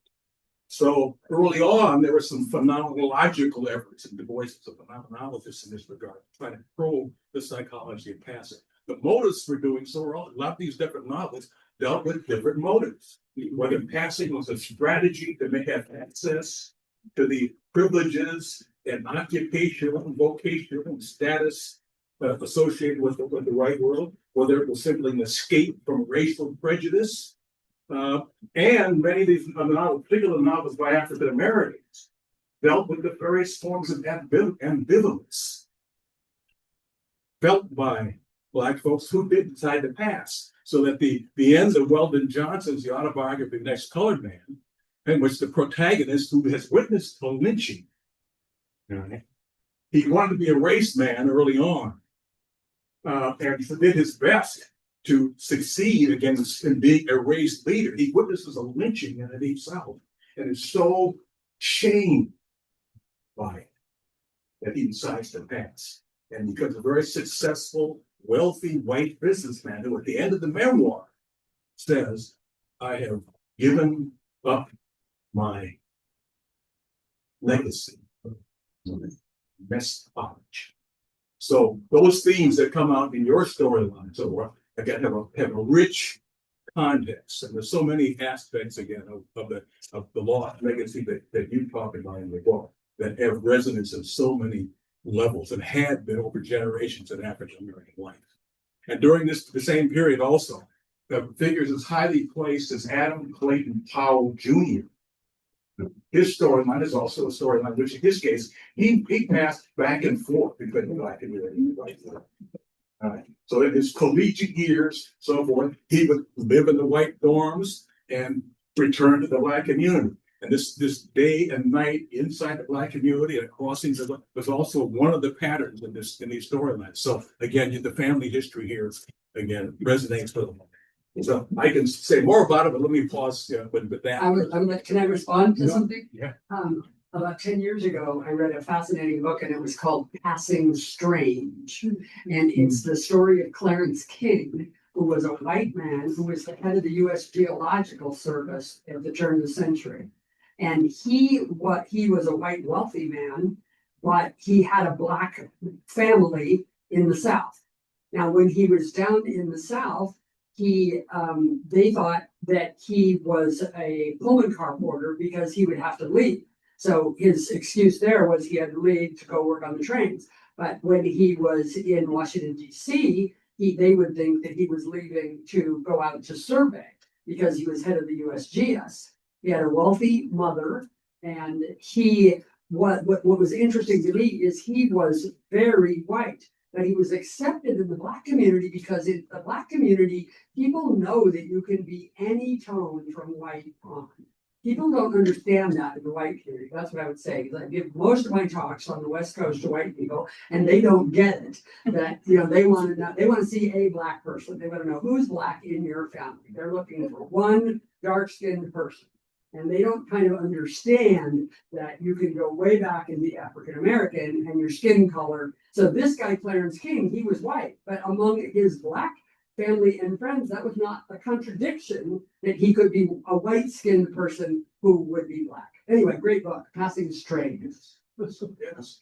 So early on, there were some phenomenological efforts, and Du Bois was a phenomenologist in this regard, trying to probe the psychology of passing. The motives for doing so were all, a lot of these different novels dealt with different motives. Whether passing was a strategy to make have access to the privileges and occupational and vocational and status associated with the white world, whether it was simply an escape from racial prejudice. And many of these novels, particular novels by African Americans, dealt with the various forms of ambivalence felt by Black folks who did decide to pass. So that the end of Weldon Johnson's The Autobiography of the Next Colored Man, in which the protagonist who has witnessed a lynching, right, he wanted to be a race man early on, and did his best to succeed against in being a race leader. He witnesses a lynching in the Deep South and is so shamed by it that he decides to pass. And becomes a very successful, wealthy white businessman who at the end of the memoir says, I have given up my legacy of miscarriage. So those themes that come out in your storyline, so again, have a rich context, and there's so many aspects again of the lost legacy that you talk about in the book that have resonance in so many levels and had been over generations in African American life. And during the same period also, figures as highly placed as Adam Clayton Powell Jr. His storyline is also a storyline, which in his case, he passed back and forth between the Black community and the white community. So in his collegiate years, so forth, he would live in the white dorms and return to the Black community. And this day and night inside the Black community and crossings was also one of the patterns in these storylines. So again, the family history here again resonates with them. So I can say more about it, but let me pause with that. Can I respond to something? Yeah. About 10 years ago, I read a fascinating book and it was called Passing Strange. And it's the story of Clarence King, who was a white man who was the head of the U.S. Geological Service at the turn of the century. And he was a white wealthy man, but he had a Black family in the South. Now, when he was down in the South, they thought that he was a Pullman car porter because he would have to leave. So his excuse there was he had to leave to go work on the trains. But when he was in Washington, D.C., they would think that he was leaving to go out to survey because he was head of the USGS. He had a wealthy mother, and what was interesting to me is he was very white, but he was accepted in the Black community because in the Black community, people know that you can be any tone from white on. People don't understand that in the white community. That's what I would say. Because I give most of my talks on the West Coast to white people, and they don't get it. That they want to know. They want to see a Black person. They want to know who's Black in your family. They're looking for one dark-skinned person, and they don't kind of understand that you can go way back and be African American and your skin color. So this guy Clarence King, he was white, but among his Black family and friends, that was not a contradiction that he could be a white-skinned person who would be Black. Anyway, great book, Passing Strange. Yes.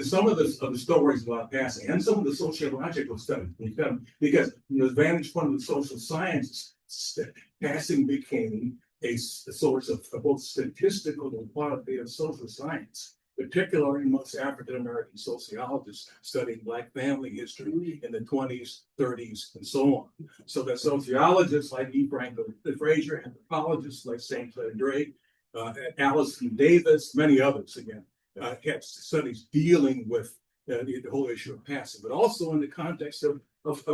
Some of the stories about passing and some of the sociological studies, because from the vantage point of the social sciences, passing became a source of both statistical and quantitative social science, particularly amongst African American sociologists studying Black family history in the 20s, 30s, and so on. So that sociologists like E. Franklin Frazier, anthropologists like St. Clair Drake, Allison Davis, many others again, had studies dealing with the whole issue of passing, but also in the context of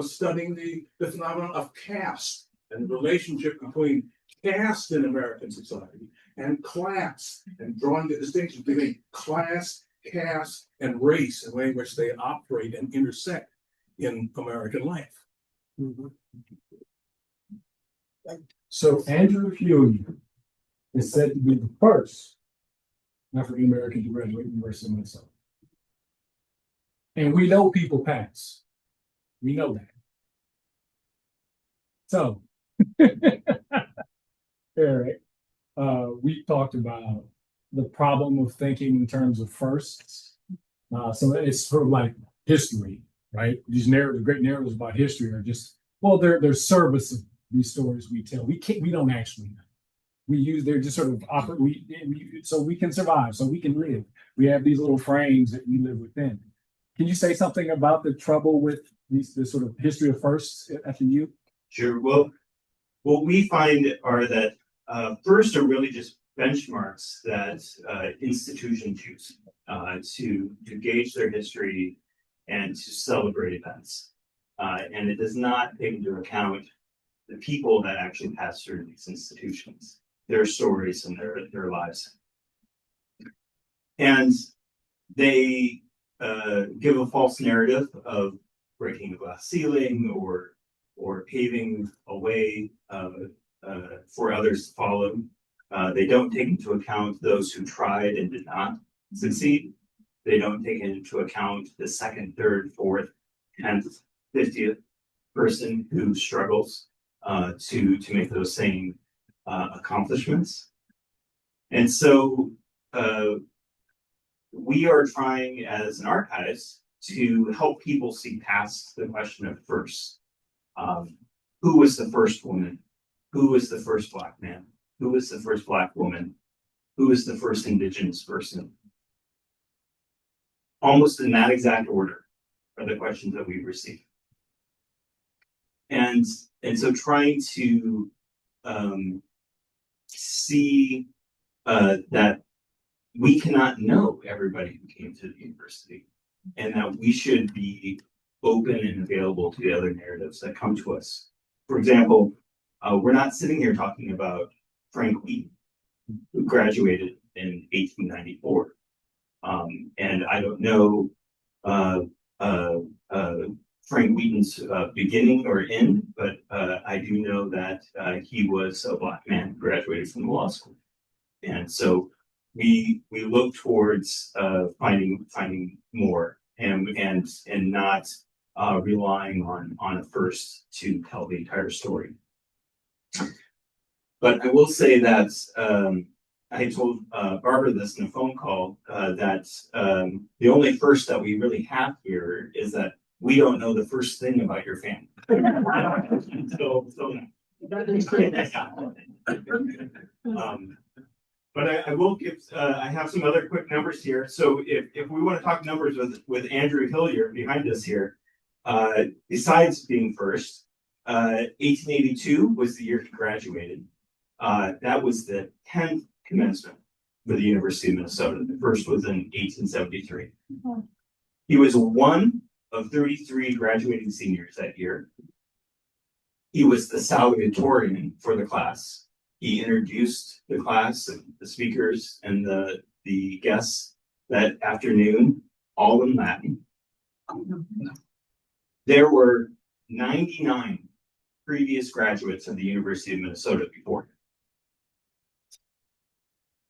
studying the phenomenon of caste and the relationship between caste in American society and class, and drawing the distinction between class, caste, and race, and the way in which they operate and intersect in American life. So Andrew Hilyer is said to be the first African American to graduate from the University of Minnesota. And we know people pass. We know that. So, Erik, we talked about the problem of thinking in terms of firsts. So it's sort of like history, right? These narratives, great narratives about history are just, well, they're service of these stories we tell. We don't actually know. They're just sort of so we can survive, so we can live. We have these little frames that we live within. Can you say something about the trouble with the sort of history of firsts at the U? Sure. Well, what we find are that first are really just benchmarks that institutions use to gauge their history and to celebrate events. And it does not take into account the people that actually pass through these institutions, their stories and their lives. And they give a false narrative of breaking the glass ceiling or paving a way for others to follow. They don't take into account those who tried and did not succeed. They don't take into account the second, third, fourth, 10th, 50th person who struggles to make those same accomplishments. And so we are trying as an archivist to help people see past the question of first. Who was the first woman? Who was the first Black man? Who was the first Black woman? Who was the first Indigenous person? Almost in that exact order are the questions that we receive. And so trying to see that we cannot know everybody who came to the university, and that we should be open and available to the other narratives that come to us. For example, we're not sitting here talking about Frank Wheaton, who graduated in 1894. And I don't know Frank Wheaton's beginning or end, but I do know that he was a Black man who graduated from law school. And so we look towards finding more and not relying on a first to tell the entire story. But I will say that I told Barbara this in a phone call that the only first that we really have here is that we don't know the first thing about your family. But I will give, I have some other quick numbers here. So if we want to talk numbers with Andrew Hilyer behind us here, besides being first, 1882 was the year he graduated. That was the 10th commencement for the University of Minnesota. The first was in 1873. He was one of 33 graduating seniors that year. He was the salutatorian for the class. He introduced the class and the speakers and the guests that afternoon, all in Latin. There were 99 previous graduates of the University of Minnesota before him.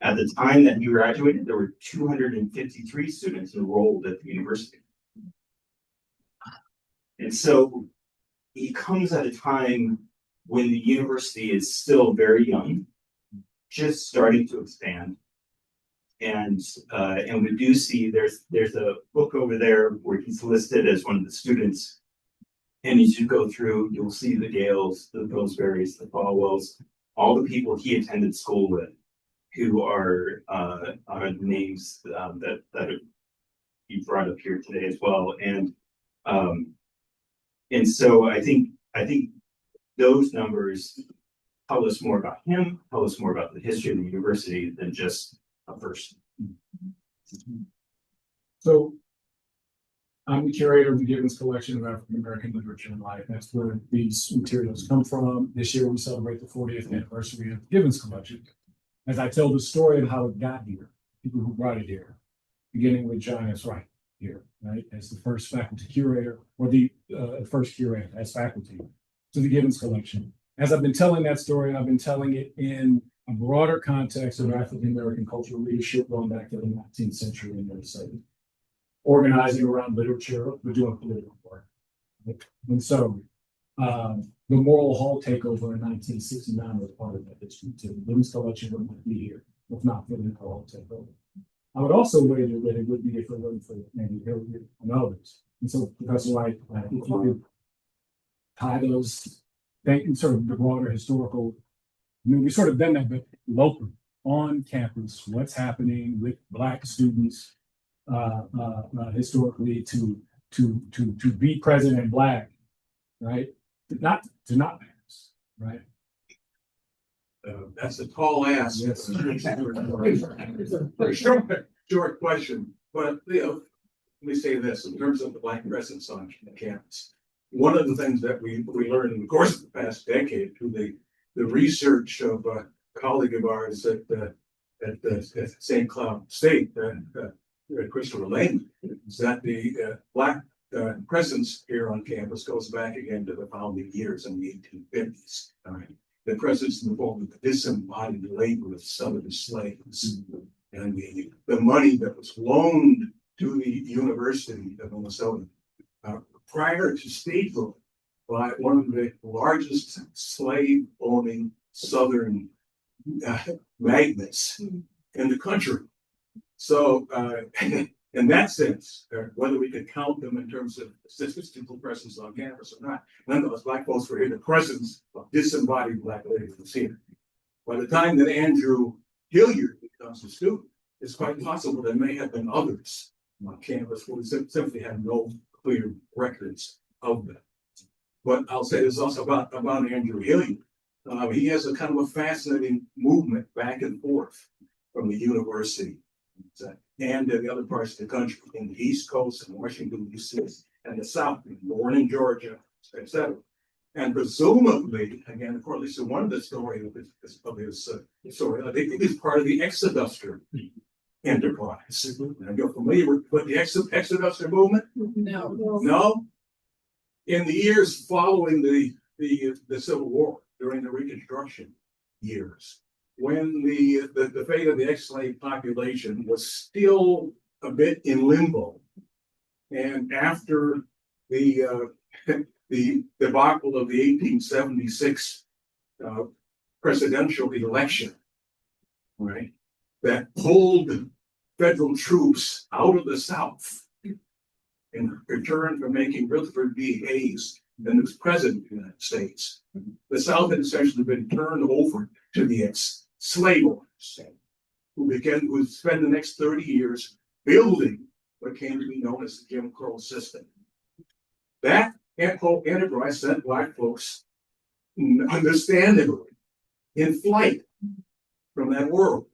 At the time that he graduated, there were 253 students enrolled at the university. And so he comes at a time when the university is still very young, just starting to expand. And we do see there's a book over there where he's listed as one of the students. And as you go through, you'll see the Gales, the Pillsburys, the Falwells, all the people he attended school with, who are names that he brought up here today as well. And so I think those numbers tell us more about him, tell us more about the history of the university than just a person. So I'm the curator of the Gibbons Collection of African American Literature and Life. That's where these materials come from. This year we celebrate the 40th anniversary of the Gibbons Collection. As I tell the story of how it got here, people who brought it here, beginning with John S. Wright here, right, as the first faculty curator, or the first curator as faculty to the Gibbons Collection. as I've been telling that story, I've been telling it in a broader context of African American cultural leadership going back to the 19th century in Minnesota, organizing around literature, but doing political work. And so the Moral Hall takeover in 1969 was part of that history too. The Lewis collection would not be here if not for the Moral Hall takeover. I would also wager that it would be if it wasn't for Andrew Hilyer and others. And so Professor Wright, if you could tie those, thank sort of the broader historical, I mean, we've sort of done that, but locally, on campus, what's happening with Black students historically to be present and Black, right? To not pass, right? That's a tall ask. Yes. It's a very short question, but let me say this in terms of the Black presence on campus. One of the things that we learned in the course of the past decade through the research of a colleague of ours at St. Cloud State, Christopher Lane, is that the Black presence here on campus goes back again to the founding years in the 1850s. All right. The presence in the form of the disembodied labor of Southern slaves and the money that was loaned to the University of Minnesota prior to statehood by one of the largest slave owning Southern magnates in the country. So, in that sense, whether we could count them in terms of statistical presence on campus or not, nonetheless, Black folks were here. The presence of disembodied Black labor was here. By the time that Andrew Hilyer becomes a student, it's quite possible there may have been others on campus who simply have no clear records of them. But I'll say this also about Andrew Hilyer. He has a kind of a fascinating movement back and forth from the university and in the other parts of the country, in the East Coast and Washington, D.C., and the South, born in Georgia, etc. And presumably, again, according to one of the story of his story, I think he's part of the Exoduster enterprise. And you're familiar with the Exoduster movement? No. No? In the years following the Civil War, during the Reconstruction years, when the fate of the ex-slave population was still a bit in limbo, and after the debacle of the 1876 presidential election, right, that pulled federal troops out of the South in return for making Rutherford B. Hayes the new president of the United States. The South had essentially been turned over to the ex-slave owners, who would spend the next 30 years building what came to be known as the Jim Crow system. That whole enterprise sent Black folks, understandably, in flight from that world.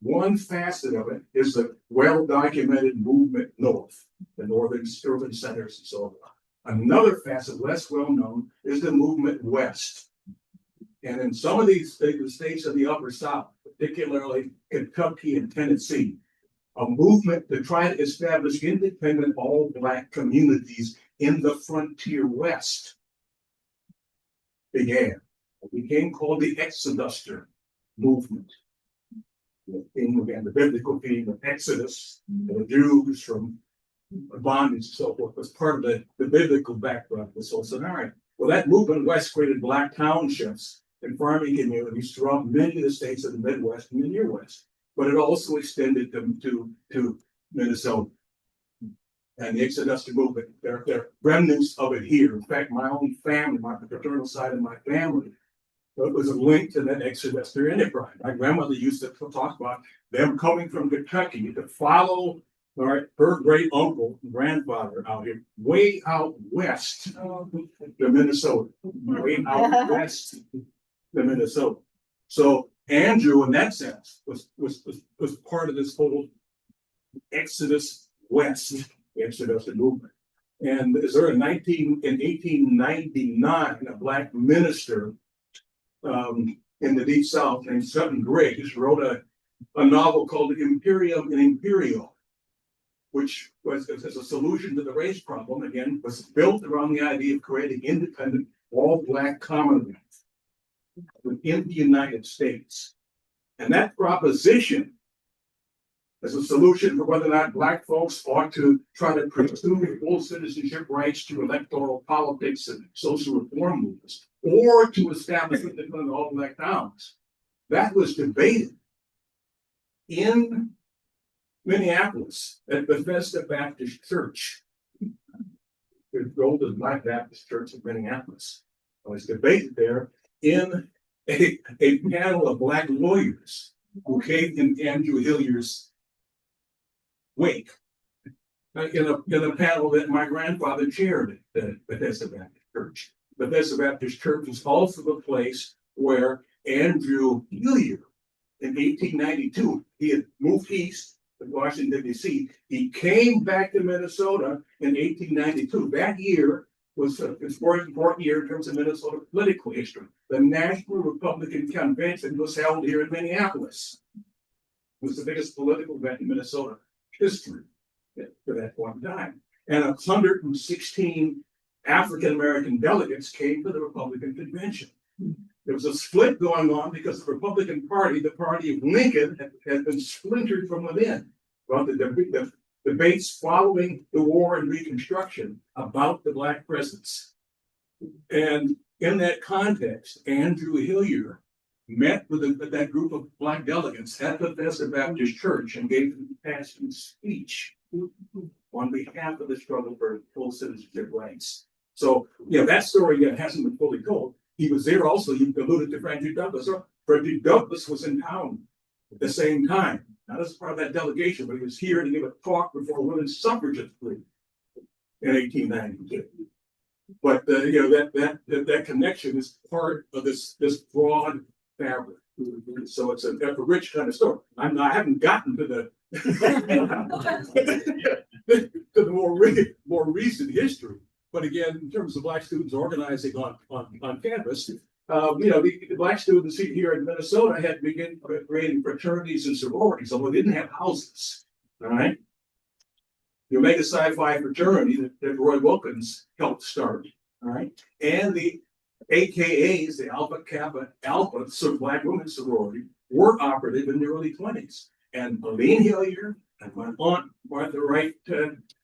One facet of it is the well-documented movement north, the northern urban centers and so on. Another facet, less well-known, is the movement west. And in some of these states of the upper South, particularly Kentucky and Tennessee, a movement to try to establish independent all-Black communities in the frontier west began. It became called the Exoduster movement. The theme, again, the biblical theme of Exodus, the Jews from bondage and so forth, was part of the biblical background of this whole scenario. Well, that movement west created Black townships and farming communities throughout many of the states of the Midwest and the Near West, but it also extended them to Minnesota. And the Exoduster movement, there are remnants of it here. In fact, my own family, my paternal side of my family, was a link to that Exoduster enterprise. My grandmother used to talk about them coming from Kentucky to follow her great uncle and grandfather out here, way out west to Minnesota, way out west to Minnesota. So Andrew, in that sense, was part of this whole Exodus West, the Exoduster movement. And is there in 1899, a Black minister in the Deep South named Sutton Griggs wrote a novel called Imperium and Imperio, which was as a solution to the race problem, again, was built around the idea of creating independent, all-Black Commonwealth. within the United States. And that proposition as a solution for whether or not Black folks ought to try to pursue full citizenship rights to electoral politics and social reform movements, or to establish independent all-Black towns. That was debated in Minneapolis at Bethesda Baptist Church, the oldest Black Baptist church in Minneapolis. It was debated there in a panel of Black lawyers who came in Andrew Hilyer's wake, in a panel that my grandfather chaired at Bethesda Baptist Church. Bethesda Baptist Church was also the place where Andrew Hilyer, in 1892, he had moved east to Washington, D.C. He came back to Minnesota in 1892. That year was a important year in terms of Minnesota political history. The National Republican Convention was held here in Minneapolis. It was the biggest political event in Minnesota history for that point in time. And 116 African-American delegates came to the Republican Convention. There was a split going on because the Republican Party, the party of Lincoln, had been splintered from within. Well, the debates following the war and Reconstruction about the Black presence. And in that context, Andrew Hilyer met with that group of Black delegates at the Bethesda Baptist Church and gave them a passionate speech on behalf of the struggle for full citizenship rights. So, that story yet hasn't been fully told. He was there also. You alluded to Frederick Douglass. Frederick Douglass was in town at the same time, not as part of that delegation, but he was here to give a talk before women's suffragist league in 1892. But that connection is part of this broad fabric. So it's a rich kind of story. I haven't gotten to the to the more recent history. But again, in terms of Black students organizing on campus, the Black students here in Minnesota had begun creating fraternities and sororities, although they didn't have houses. All right. The Omega Psi Phi fraternity that Roy Wilkins helped start. All right. And the AKAs, the Alpha Kappa Alpha, so Black women's sorority, were operative in the early 20s. And Aline Hilyer and my aunt Martha Wright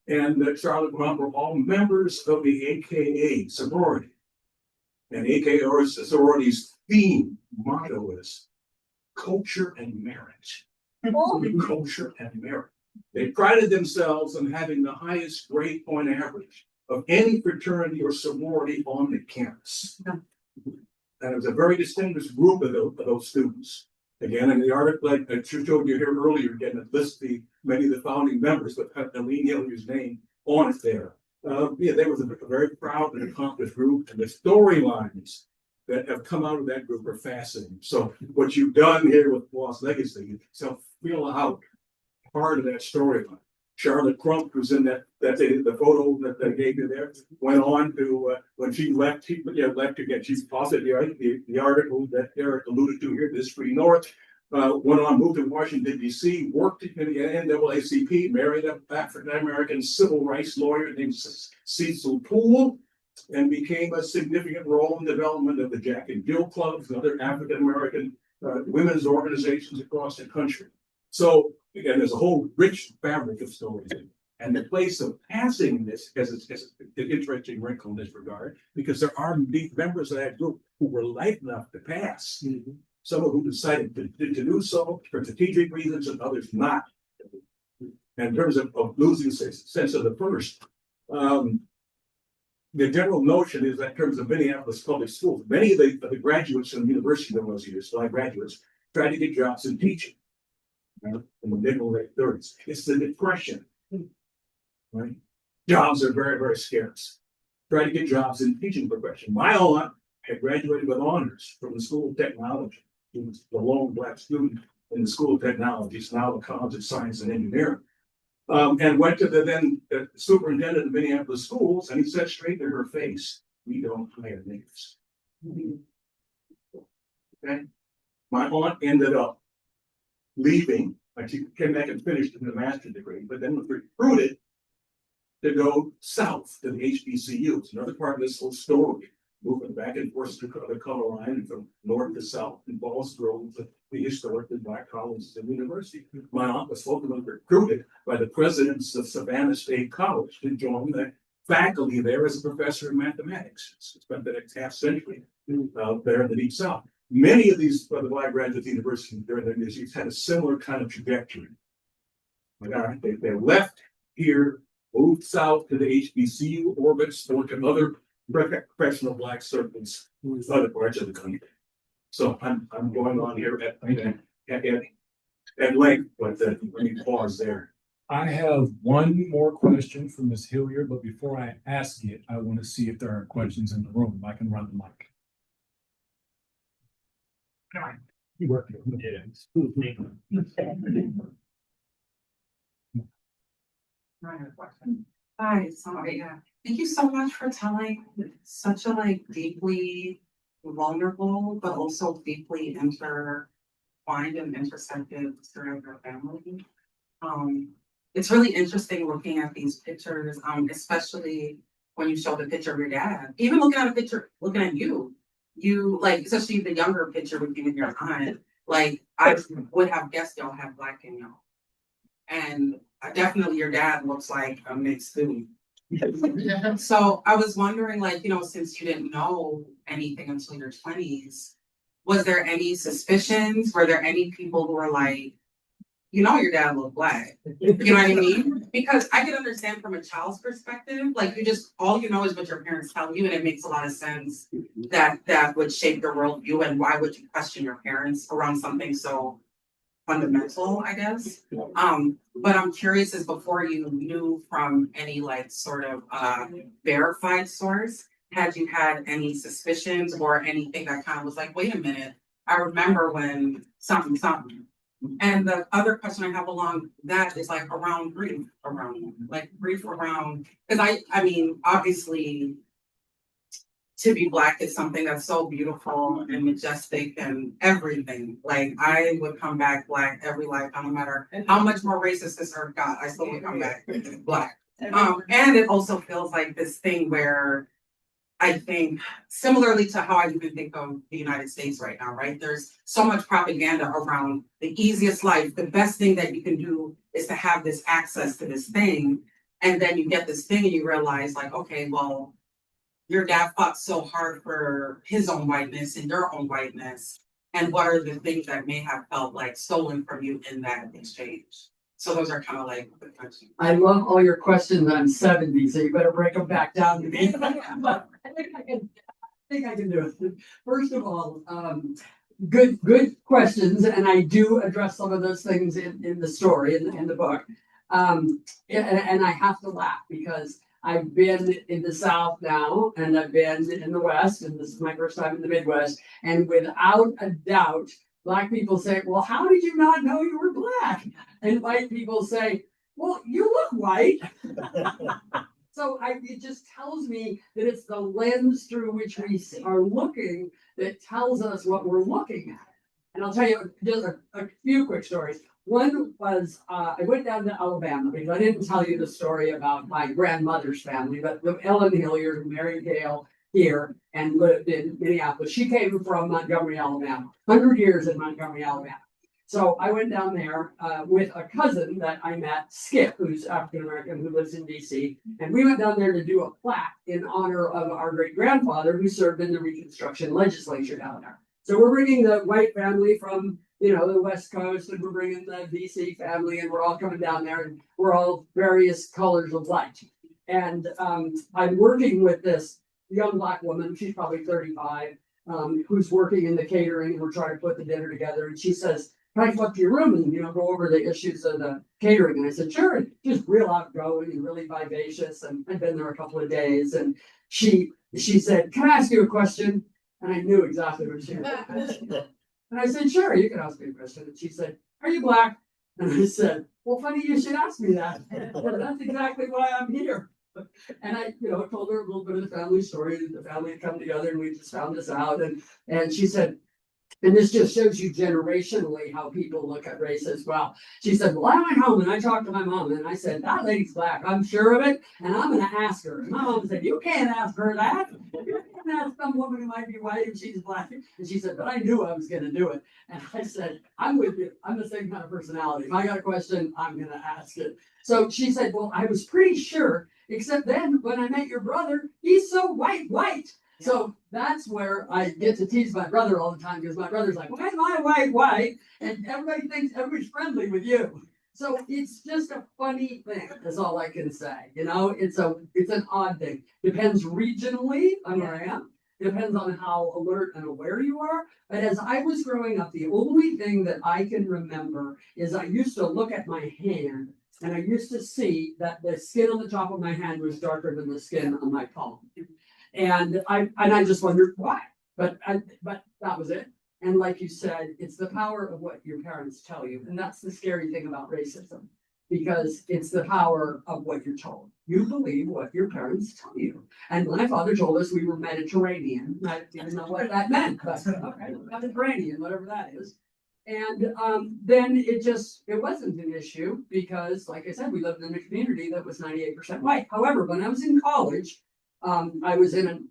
and Charlotte Grump were all members of the AKA sorority. And AKA sorority's theme motto is culture and merit. Culture and merit. They prided themselves on having the highest grade point average of any fraternity or sorority on the campus. And it was a very distinguished group of those students. Again, in the article I showed you here earlier, again, it lists many of the founding members, but Aline Hilyer's name on it there. They were a very proud and accomplished group, and the storylines that have come out of that group are fascinating. So what you've done here with Lost Legacy, so fill out part of that storyline. Charlotte Crump, who's in the photo that I gave you there, went on to when she left. She left again. She's authored the article that Erik alluded to here. This Free North went on, moved to Washington D.C., worked in the NAACP, married an African American civil rights lawyer named Cecil Poole, and became a significant role in development of the Jack and Jill clubs and other African American women's organizations across the country. So again, there's a whole rich fabric of stories. And the place of passing this has an interesting wrinkle in this regard, because there are members of that group who were light enough to pass. Mm-hmm. Some of whom decided to do so for strategic reasons and others not. And in terms of losing sense of the first, the general notion is that in terms of Minneapolis public schools, many of the graduates from the university in those years, like graduates, tried to get jobs in teaching. In the middle late 30s. It's the Depression. Right? Jobs are very, very scarce. Try to get jobs in the teaching profession. My aunt had graduated with honors from the School of Technology. She was the lone Black student in the School of Technology. It's now the College of Science and Engineering. And went to the then superintendent of Minneapolis schools, and he said straight to her face, "We don't hire niggas." Okay? My aunt ended up leaving, like she came back and finished in the master's degree, but then was recruited to go south to the HBCUs. Another part of this whole story moving back and forth to the color line and from north to south in Balls Grove, the historically black colleges and university. My aunt was ultimately recruited by the presidents of Savannah State College to join the faculty there as a professor of mathematics. Spent the next half century there in the Deep South. Many of these black graduate universities during their years had a similar kind of trajectory. They left here, moved south to the HBCU orbits, to look at other professional black circles in other parts of the country. So I'm going on here at length, but let me pause there. I have one more question for Ms. Hilyer, but before I ask it, I want to see if there are questions in the room. I can run the mic. You work here. Hi, sorry. Thank you so much for telling such a deeply vulnerable, but also deeply intertwined and intersected story of your family. It's really interesting looking at these pictures, especially when you show the picture of your dad. Even looking at a picture, looking at you especially the younger picture with you and your aunt. I would have guessed y'all have black in y'all, and definitely your dad looks like a mixed food. So I was wondering, since you didn't know anything until your 20s, was there any suspicions? Were there any people who were like, your dad looked black? You know what I mean? Because I can understand from a child's perspective, all you know is what your parents tell you, and it makes a lot of sense that would shape your worldview, and why would you question your parents around something so fundamental, I guess. But I'm curious, as before you knew from any verified source, had you had any suspicions or anything that kind of was like, wait a minute, I remember when something. And the other question I have along that is around grief around, because I mean, obviously, to be black is something that's so beautiful and majestic and everything. I would come back black every lifetime, no matter how much more racist this earth got, I still would come back black. And it also feels like this thing where I think, similarly to how I even think of the United States right now, right? There's so much propaganda around the easiest life. The best thing that you can do is to have this access to this thing. And then you get this thing and you realize okay, well, your dad fought so hard for his own whiteness and your own whiteness. And what are the things that may have felt stolen from you in that exchange? So those are kind of the questions. I love all your questions on 70, so you better break them back down to me. I think I can do it. First of all, good questions, and I do address some of those things in the story, in the book. And I have to laugh because I've been in the South now, and I've been in the West, and this is my first time in the Midwest. And without a doubt, Black people say, well, how did you not know you were Black? And white people say, well, you look white. So it just tells me that it's the lens through which we are looking that tells us what we're looking at. And I'll tell you just a few quick stories. One was, I went down to Alabama because I didn't tell you the story about my grandmother's family, but Ellen Hilyer, who married Gail here and lived in Minneapolis. She came from Montgomery, Alabama, 100 years in Montgomery, Alabama. So I went down there with a cousin that I met, Skip, who's African-American, who lives in DC. And we went down there to do a plaque in honor of our great-grandfather who served in the Reconstruction legislature down there. So we're bringing the white family from, the West Coast, and we're bringing the DC family, and we're all coming down there, and we're all various colors of light. And I'm working with this young Black woman, she's probably 35, who's working in the catering, and we're trying to put the dinner together. And she says, can I come up to your room and, go over the issues of the catering? And I said, sure. And just real outgoing and really vivacious. And I'd been there a couple of days. And she said, can I ask you a question? And I knew exactly what she was. And I said, sure, you can ask me a question. And she said, are you Black? And I said, well, funny you should ask me that. That's exactly why I'm here. And I, told her a little bit of the family story. The family had come together and we just found this out. And she said, And this just shows you generationally how people look at race as well. She said, well, I went home and I talked to my mom and I said, that lady's black. I'm sure of it. And I'm going to ask her. And my mom said, you can't ask her that. You can't ask some woman who might be white if she's black. And she said, but I knew I was going to do it. And I said, I'm with you. I'm the same kind of personality. If I got a question, I'm going to ask it. So she said, well, I was pretty sure, except then when I met your brother, he's so white. So that's where I get to tease my brother all the time because my brother's like, why am I white? And everybody thinks everybody's friendly with you. So it's just a funny thing, is all I can say. You know, it's an odd thing. Depends regionally on where I am. Depends on how alert and aware you are. But as I was growing up, the only thing that I can remember is I used to look at my hand and I used to see that the skin on the top of my hand was darker than the skin on my palm. And I just wondered why, but that was it. And like you said, it's the power of what your parents tell you. And that's the scary thing about racism, because it's the power of what you're told. You believe what your parents tell you. And my father told us we were Mediterranean. I didn't know what that meant, but okay, Mediterranean, whatever that is. And then it wasn't an issue because, like I said, we lived in a community that was 98% white. However, when I was in college, I was in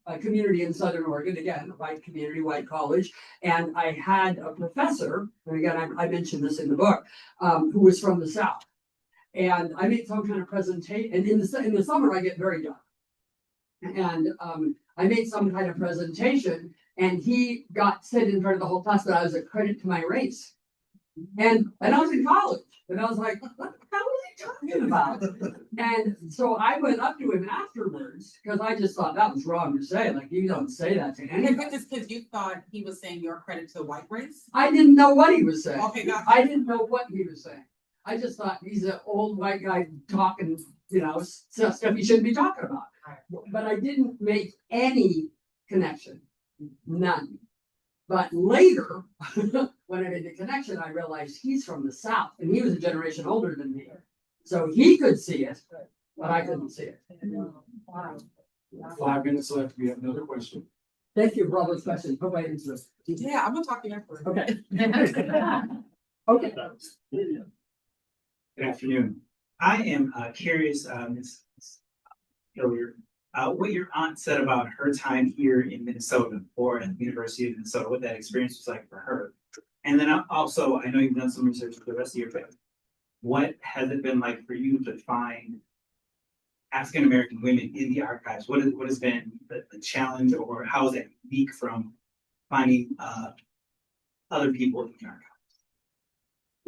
a community in Southern Oregon, again, a white community, white college, and I had a professor, and again, I mentioned this in the book, who was from the South. And I made some kind of presentation, and in the summer, I get very dark. And I made some kind of presentation, and he got said in front of the whole class that I was a credit to my race. And I was in college, and I was like, what the hell was he talking about? And so I went up to him afterwards, because I just thought that was wrong to say. Like, you don't say that to anybody. Because you thought he was saying your credit to the white race? I didn't know what he was saying. Okay, gotcha. I didn't know what he was saying. I just thought he's an old white guy talking, stuff he shouldn't be talking about. Right. But I didn't make any connection. None. But later, when I made the connection, I realized he's from the South and he was a generation older than me. So he could see it, but I couldn't see it. Wow. 5 minutes left. We have another question. Thank you for all those questions. Hope I answered this. Yeah, I'm gonna talk to you after. Okay. Okay. Good afternoon. I am curious, Ms. Hilyer, what your aunt said about her time here in Minnesota or at the University of Minnesota, what that experience was like for her. And then also, I know you've done some research with the rest of your family. What has it been like for you to find African American women in the archives? What has been the challenge, or how is that unique from finding other people in the archives?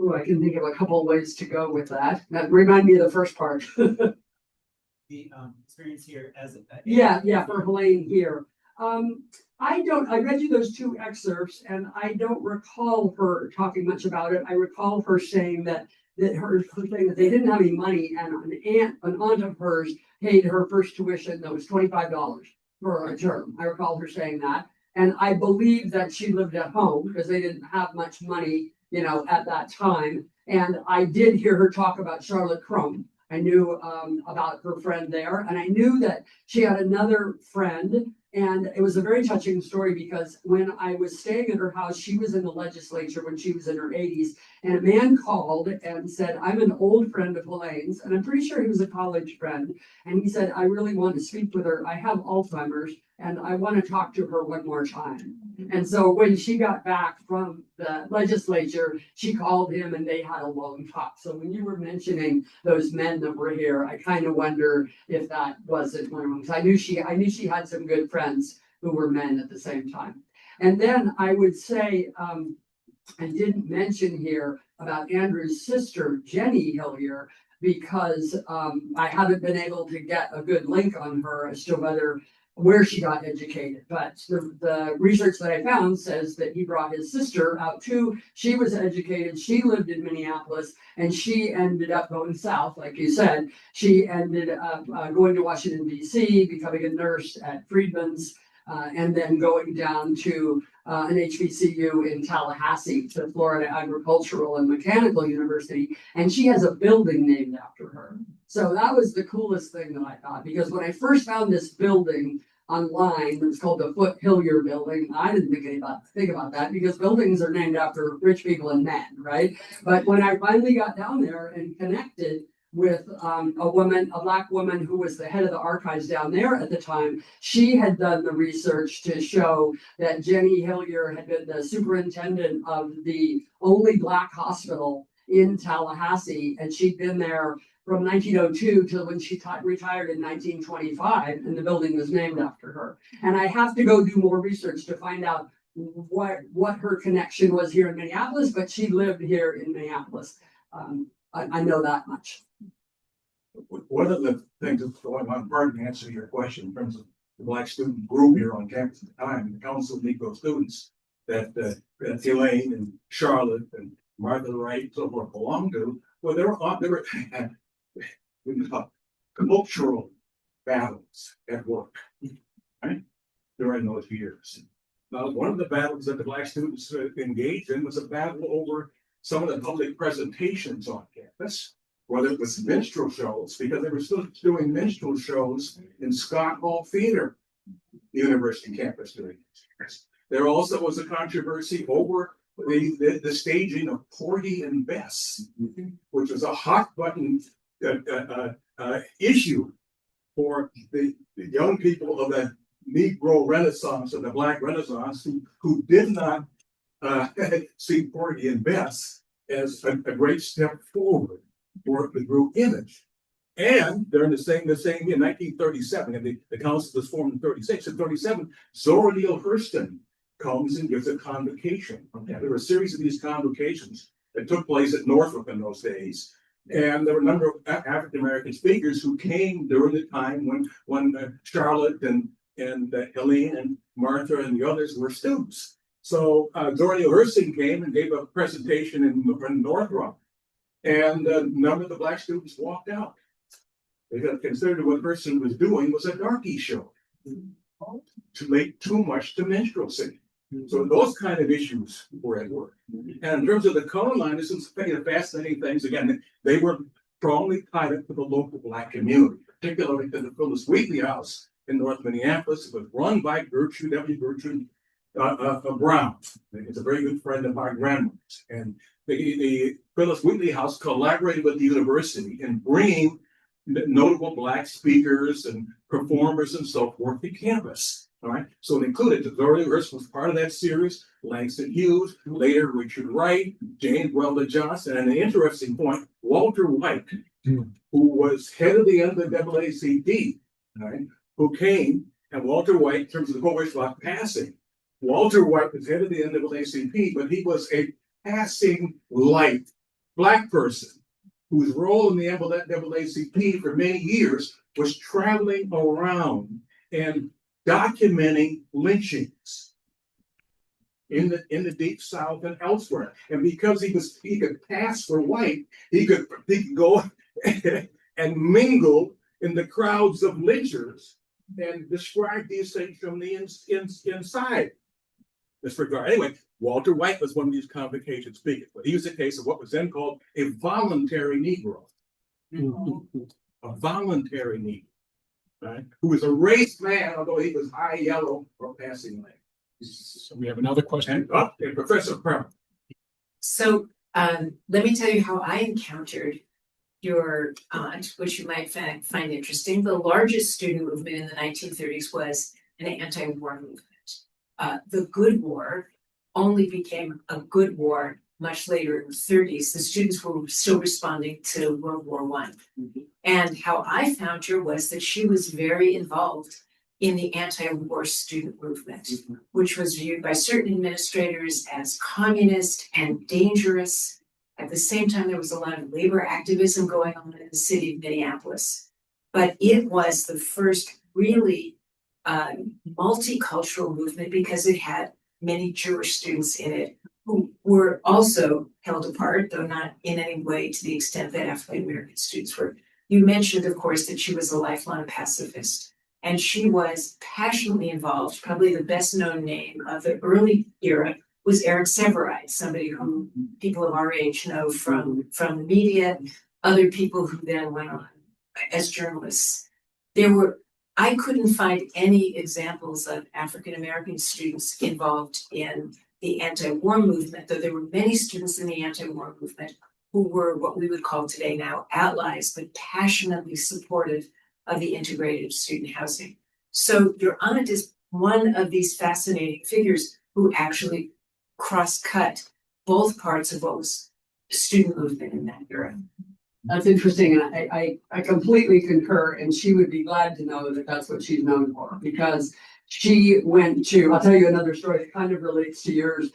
Ooh, I can think of a couple of ways to go with that. Now, remind me of the first part. The experience here as a Yeah, for Helene here. I read you those two excerpts and I don't recall her talking much about it. I recall her saying that her saying that they didn't have any money, and an aunt of hers paid her first tuition that was $25 for a term. I recall her saying that. And I believe that she lived at home because they didn't have much money, at that time. And I did hear her talk about Charlotte Crumb. I knew about her friend there, and I knew that she had another friend, and it was a very touching story because when I was staying at her house, she was in the legislature when she was in her 80s, and a man called and said, I'm an old friend of Helene's, and I'm pretty sure he was a college friend, and he said, I really want to speak with her. I have Alzheimer's, and I want to talk to her one more time. And so when she got back from the legislature, she called him and they had a long talk. So when you were mentioning those men that were here, I kind of wonder if that wasn't one of them. Because I knew she had some good friends who were men at the same time. And then I would say, I didn't mention here about Andrew's sister, Jenny Hilyer, because I haven't been able to get a good link on her as to where she got educated. But the research that I found says that he brought his sister out too. She was educated. She lived in Minneapolis, and she ended up going south, like you said. She ended up going to Washington, D.C., becoming a nurse at Friedman's, and then going down to an HBCU in Tallahassee, to Florida Agricultural and Mechanical University. And she has a building named after her. So that was the coolest thing that I thought, because when I first found this building, online. It's called the Foot Hilyer Building. I didn't think about that because buildings are named after rich people and men, right? But when I finally got down there and connected with a black woman who was the head of the archives down there at the time, she had done the research to show that Jenny Hilyer had been the superintendent of the only black hospital in Tallahassee, and she'd been there from 1902 till when she retired in 1925, and the building was named after her. And I have to go do more research to find out what her connection was here in Minneapolis, but she lived here in Minneapolis. I know that much. One of the things that's going on, part to answer your question in terms of the black student group here on campus at the time, the Council of Negro Students that Elaine and Charlotte and Martha Wright and so forth belonged to, well, there were cultural battles at work, right? During those years. Now, one of the battles that the black students engaged in was a battle over some of the public presentations on campus, whether it was minstrel shows, because they were still doing minstrel shows in Scott Hall Theater, the university campus during these years. There also was a controversy over the staging of Porgy and Bess, which was a hot button issue for the young people of the Negro Renaissance or the Black Renaissance who did not see Porgy and Bess as a great step forward for the group image. And during the same year, 1937, and the council was formed in 36. In 37, Zora Neale Hurston comes and gives a convocation. There were a series of these convocations that took place at Northrop in those days. And there were a number of African American speakers who came during the time when Charlotte and Elaine and Martha and the others were students. So Zora Neale Hurston came and gave a presentation in Northrop, and a number of the black students walked out. They considered what Hurston was doing was a darky show, to make too much to minstrelsy. So those kind of issues were at work. And in terms of the color line, this is fascinating things. Again, they were strongly tied up to the local black community, particularly to the Phyllis Wheatley House in North Minneapolis. It was run by Gertrude Brown. It's a very good friend of my grandmother's. And the Phyllis Wheatley House collaborated with the university in bringing notable black speakers and performers and so forth to campus. All right, so it included Zora Neale Hurston was part of that series, Langston Hughes, later Richard Wright, James Weldon Johnson, and an interesting point, Walter White, who was head of the NAACP, right, who came, and Walter White, in terms of the Polish Bloc passing, Walter White was head of the NAACP, but he was a passing light black person whose role in the NAACP for many years was traveling around and documenting lynchings in the Deep South and elsewhere. And because he could pass for white, he could go and mingle in the crowds of lynchers and describe these things from the inside. This regard. Anyway, Walter White was one of these convocation speakers, but he was a case of what was then called a voluntary Negro. A voluntary Negro. Right? Who was a race man, although he was high yellow or passing lane. So we have another question. And Professor Perman. So let me tell you how I encountered your aunt, which you might find interesting. The largest student movement in the 1930s was an anti-war movement. The Good War only became a good war much later in the 30s. The students were still responding to World War I. And how I found her was that she was very involved in the anti-war student movement, which was viewed by certain administrators as communist and dangerous. At the same time, there was a lot of labor activism going on in the city of Minneapolis. But it was the first really multicultural movement because it had many Jewish students in it who were also held apart, though not in any way to the extent that African American students were. You mentioned, of course, that she was a lifelong pacifist, and she was passionately involved. Probably the best known name of the early era was Eric Severide, somebody who people of our age know from the media, other people who then went on as journalists. There were I couldn't find any examples of African-American students involved in the anti-war movement, though there were many students in the anti-war movement who were what we would call today now allies, but passionately supportive of the integrated student housing. So your aunt is one of these fascinating figures who actually cross-cut both parts of what was the student movement in that era. That's interesting, and I completely concur, and she would be glad to know that that's what she's known for, because she went to, I'll tell you another story that kind of relates to yours.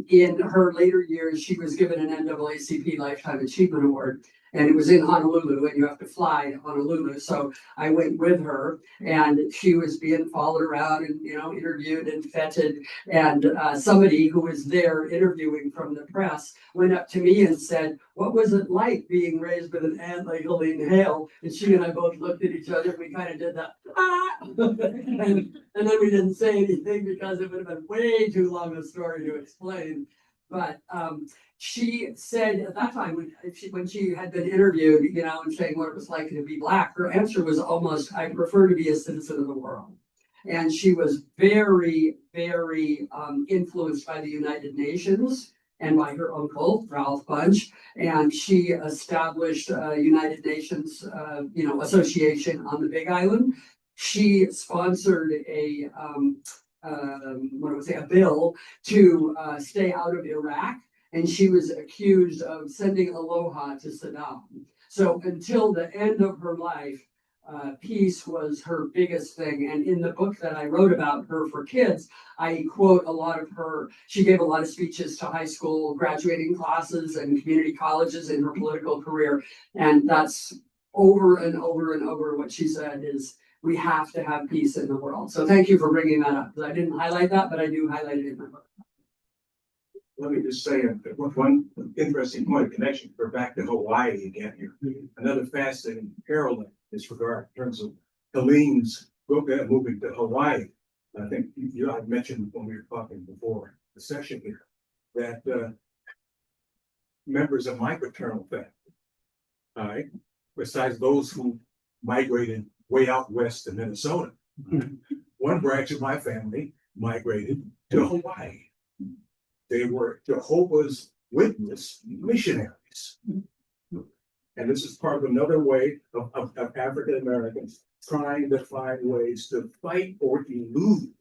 In her later years, she was given an NAACP Lifetime Achievement Award, and it was in Honolulu, and you have to fly to Honolulu. So I went with her, and she was being followed around and, you know, interviewed and feted. And somebody who was there interviewing from the press went up to me and said, "What was it like being raised with an aunt like Helene Hale?" And she and I both looked at each other. We kind of did that, and then we didn't say anything because it would have been way too long a story to explain. But she said at that time, when she had been interviewed, you know, and saying what it was like to be Black, her answer was almost, "I prefer to be a citizen of the world." And she was very, very influenced by the United Nations and by her uncle, Ralph Bunche. And she established a United Nations, association on the Big Island. She sponsored a bill to stay out of Iraq. And she was accused of sending aloha to Saddam. So until the end of her life, peace was her biggest thing. And in the book that I wrote about her for kids, I quote a lot of her. She gave a lot of speeches to high school graduating classes and community colleges in her political career. And that's over and over and over what she said is, we have to have peace in the world. So thank you for bringing that up, because I didn't highlight that, but I do highlight it in my book. Let me just say one interesting point of connection. We're back to Hawaii again here. Another fascinating parallel in this regard in terms of Helene's moving to Hawaii. I think you had mentioned when we were talking before the session here that members of my fraternal family, all right, besides those who migrated way out west to Minnesota, one branch of my family migrated to Hawaii. They were Jehovah's Witness missionaries. And this is part of another way of African Americans trying to find ways to fight or elude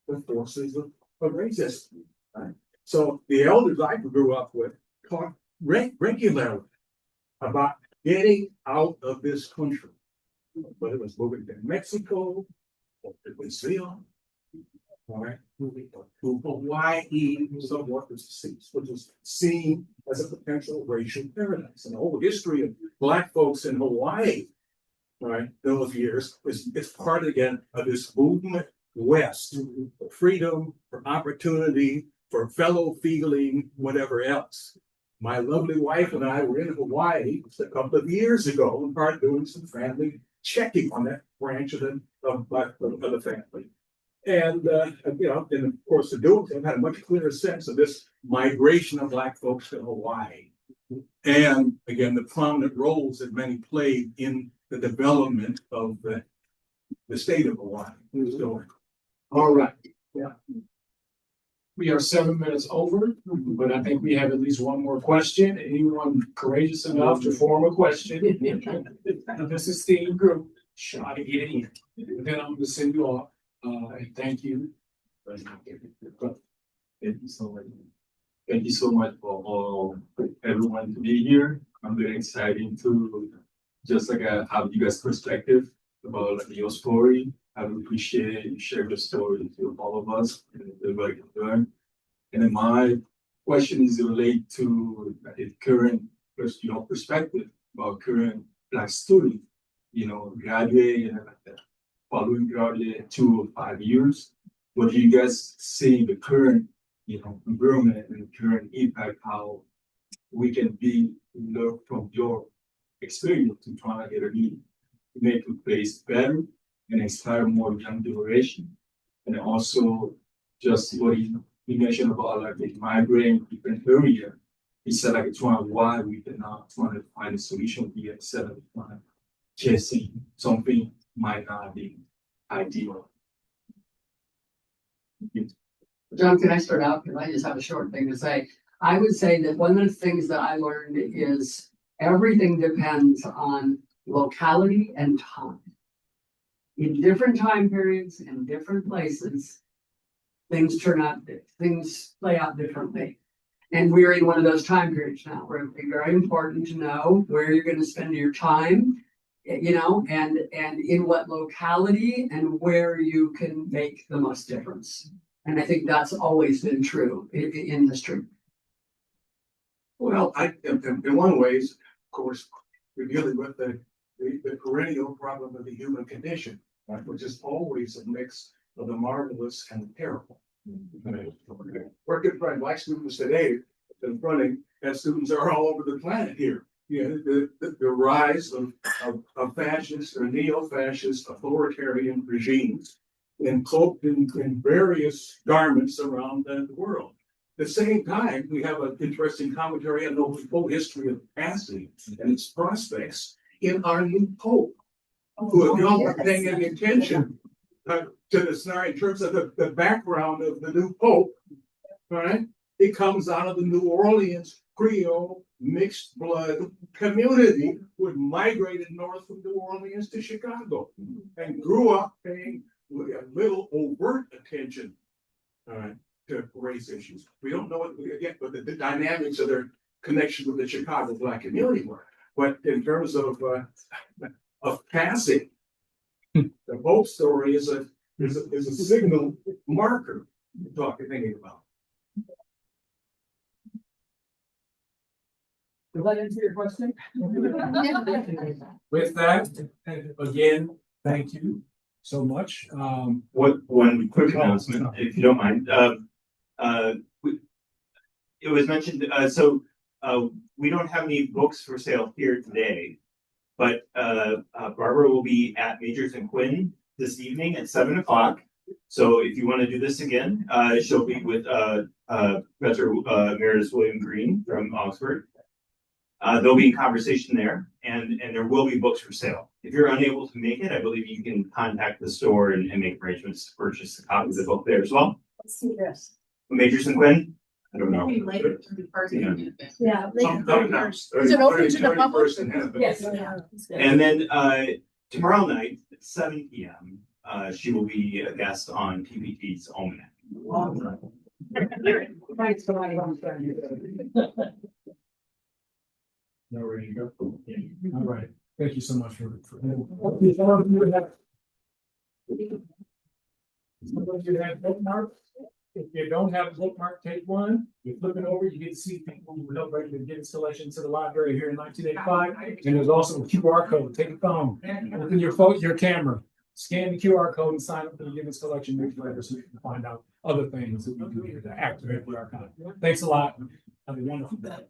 the forces of racism. Right? So the elders I grew up with talked regularly about getting out of this country, whether it was moving to Mexico or to Brazil. All right, moving to Hawaii, so forth, which was seen as a potential racial paradise. And the whole history of Black folks in Hawaii, all right, those years is part again of this movement west for freedom, for opportunity, for fellow feeling, whatever else. My lovely wife and I were in Hawaii just a couple of years ago and part doing some family checking on that branch of the family. And, in the course of doing so, I've had a much clearer sense of this migration of Black folks to Hawaii. And again, the prominent roles that many played in the development of the state of Hawaii. So, All right. Yeah. We are 7 minutes over, but I think we have at least one more question. Anyone courageous enough to form a question? This is Steve Group. Try to get in. And then I'm going to send you off. And thank you. Thank you so much. Thank you so much for everyone to be here. I'm very excited to just have you guys' perspective about your story. I would appreciate you share your story with all of us and everybody can learn. And then my question is related to the current perspective about current Black student, graduate and following graduate 2 or 5 years. What do you guys see the current, environment and the current impact, how we can learn from your experience to try to get a lead, to make the place better and inspire more young generation. And also just what you mentioned about the migrating different area. He said trying why we cannot try to find a solution here instead of chasing something might not be ideal. John, can I start out? Because I just have a short thing to say. I would say that one of the things that I learned is everything depends on locality and time. In different time periods and different places, things play out differently. And we're in one of those time periods now where it'd be very important to know where you're going to spend your time, you know, and in what locality and where you can make the most difference. And I think that's always been true in history. Well, in one ways, of course, we're dealing with the perennial problem of the human condition, right, which is always a mix of the marvelous and the terrible. We're good friend, black students today, confronting as students are all over the planet here. You know, the rise of fascist or neo-fascist authoritarian regimes and cloaked in various garments around the world. At the same time, we have an interesting commentary on the whole history of passing and its prospects in our new Pope, who, if you don't paying any attention to the scenario in terms of the background of the new Pope, right? It comes out of the New Orleans Creole mixed blood community who had migrated north from New Orleans to Chicago and grew up paying little overt attention, all right, to race issues. We don't know what again, but the dynamics of their connection with the Chicago black community were. But in terms of passing, the Pope story is a signal marker thinking about. Does that answer your question? With that, again, thank you so much. One quick announcement, if you don't mind. It was mentioned, we don't have any books for sale here today, but Barbara will be at Majors and Quinn this evening at 7 o'clock. So if you want to do this again, she'll be with Professor Emeritus William Green from Oxford. They'll be in conversation there, and there will be books for sale. If you're unable to make it, I believe you can contact the store and make arrangements to purchase a copy of the book there as well. Let's see this. Majors and Quinn? I don't know. Maybe later to the first. Yeah. Yeah. Is it open to the public? Yes. And then tomorrow night at 7 p.m., she will be a guest on PPT's Almanac. Thanks for letting Now ready to go. All right. Thank you so much for. Somebody should have bookmarks. If you don't have a bookmark, take one. You're flipping over, you get to see people who helped ready to get installation to the library here in 1985. And there's also a QR code. Take a phone, open your phone, your camera, scan the QR code and sign up for the Given Selection newsletter so you can find out other things that we do here to activate our content. Thanks a lot. Have a wonderful day.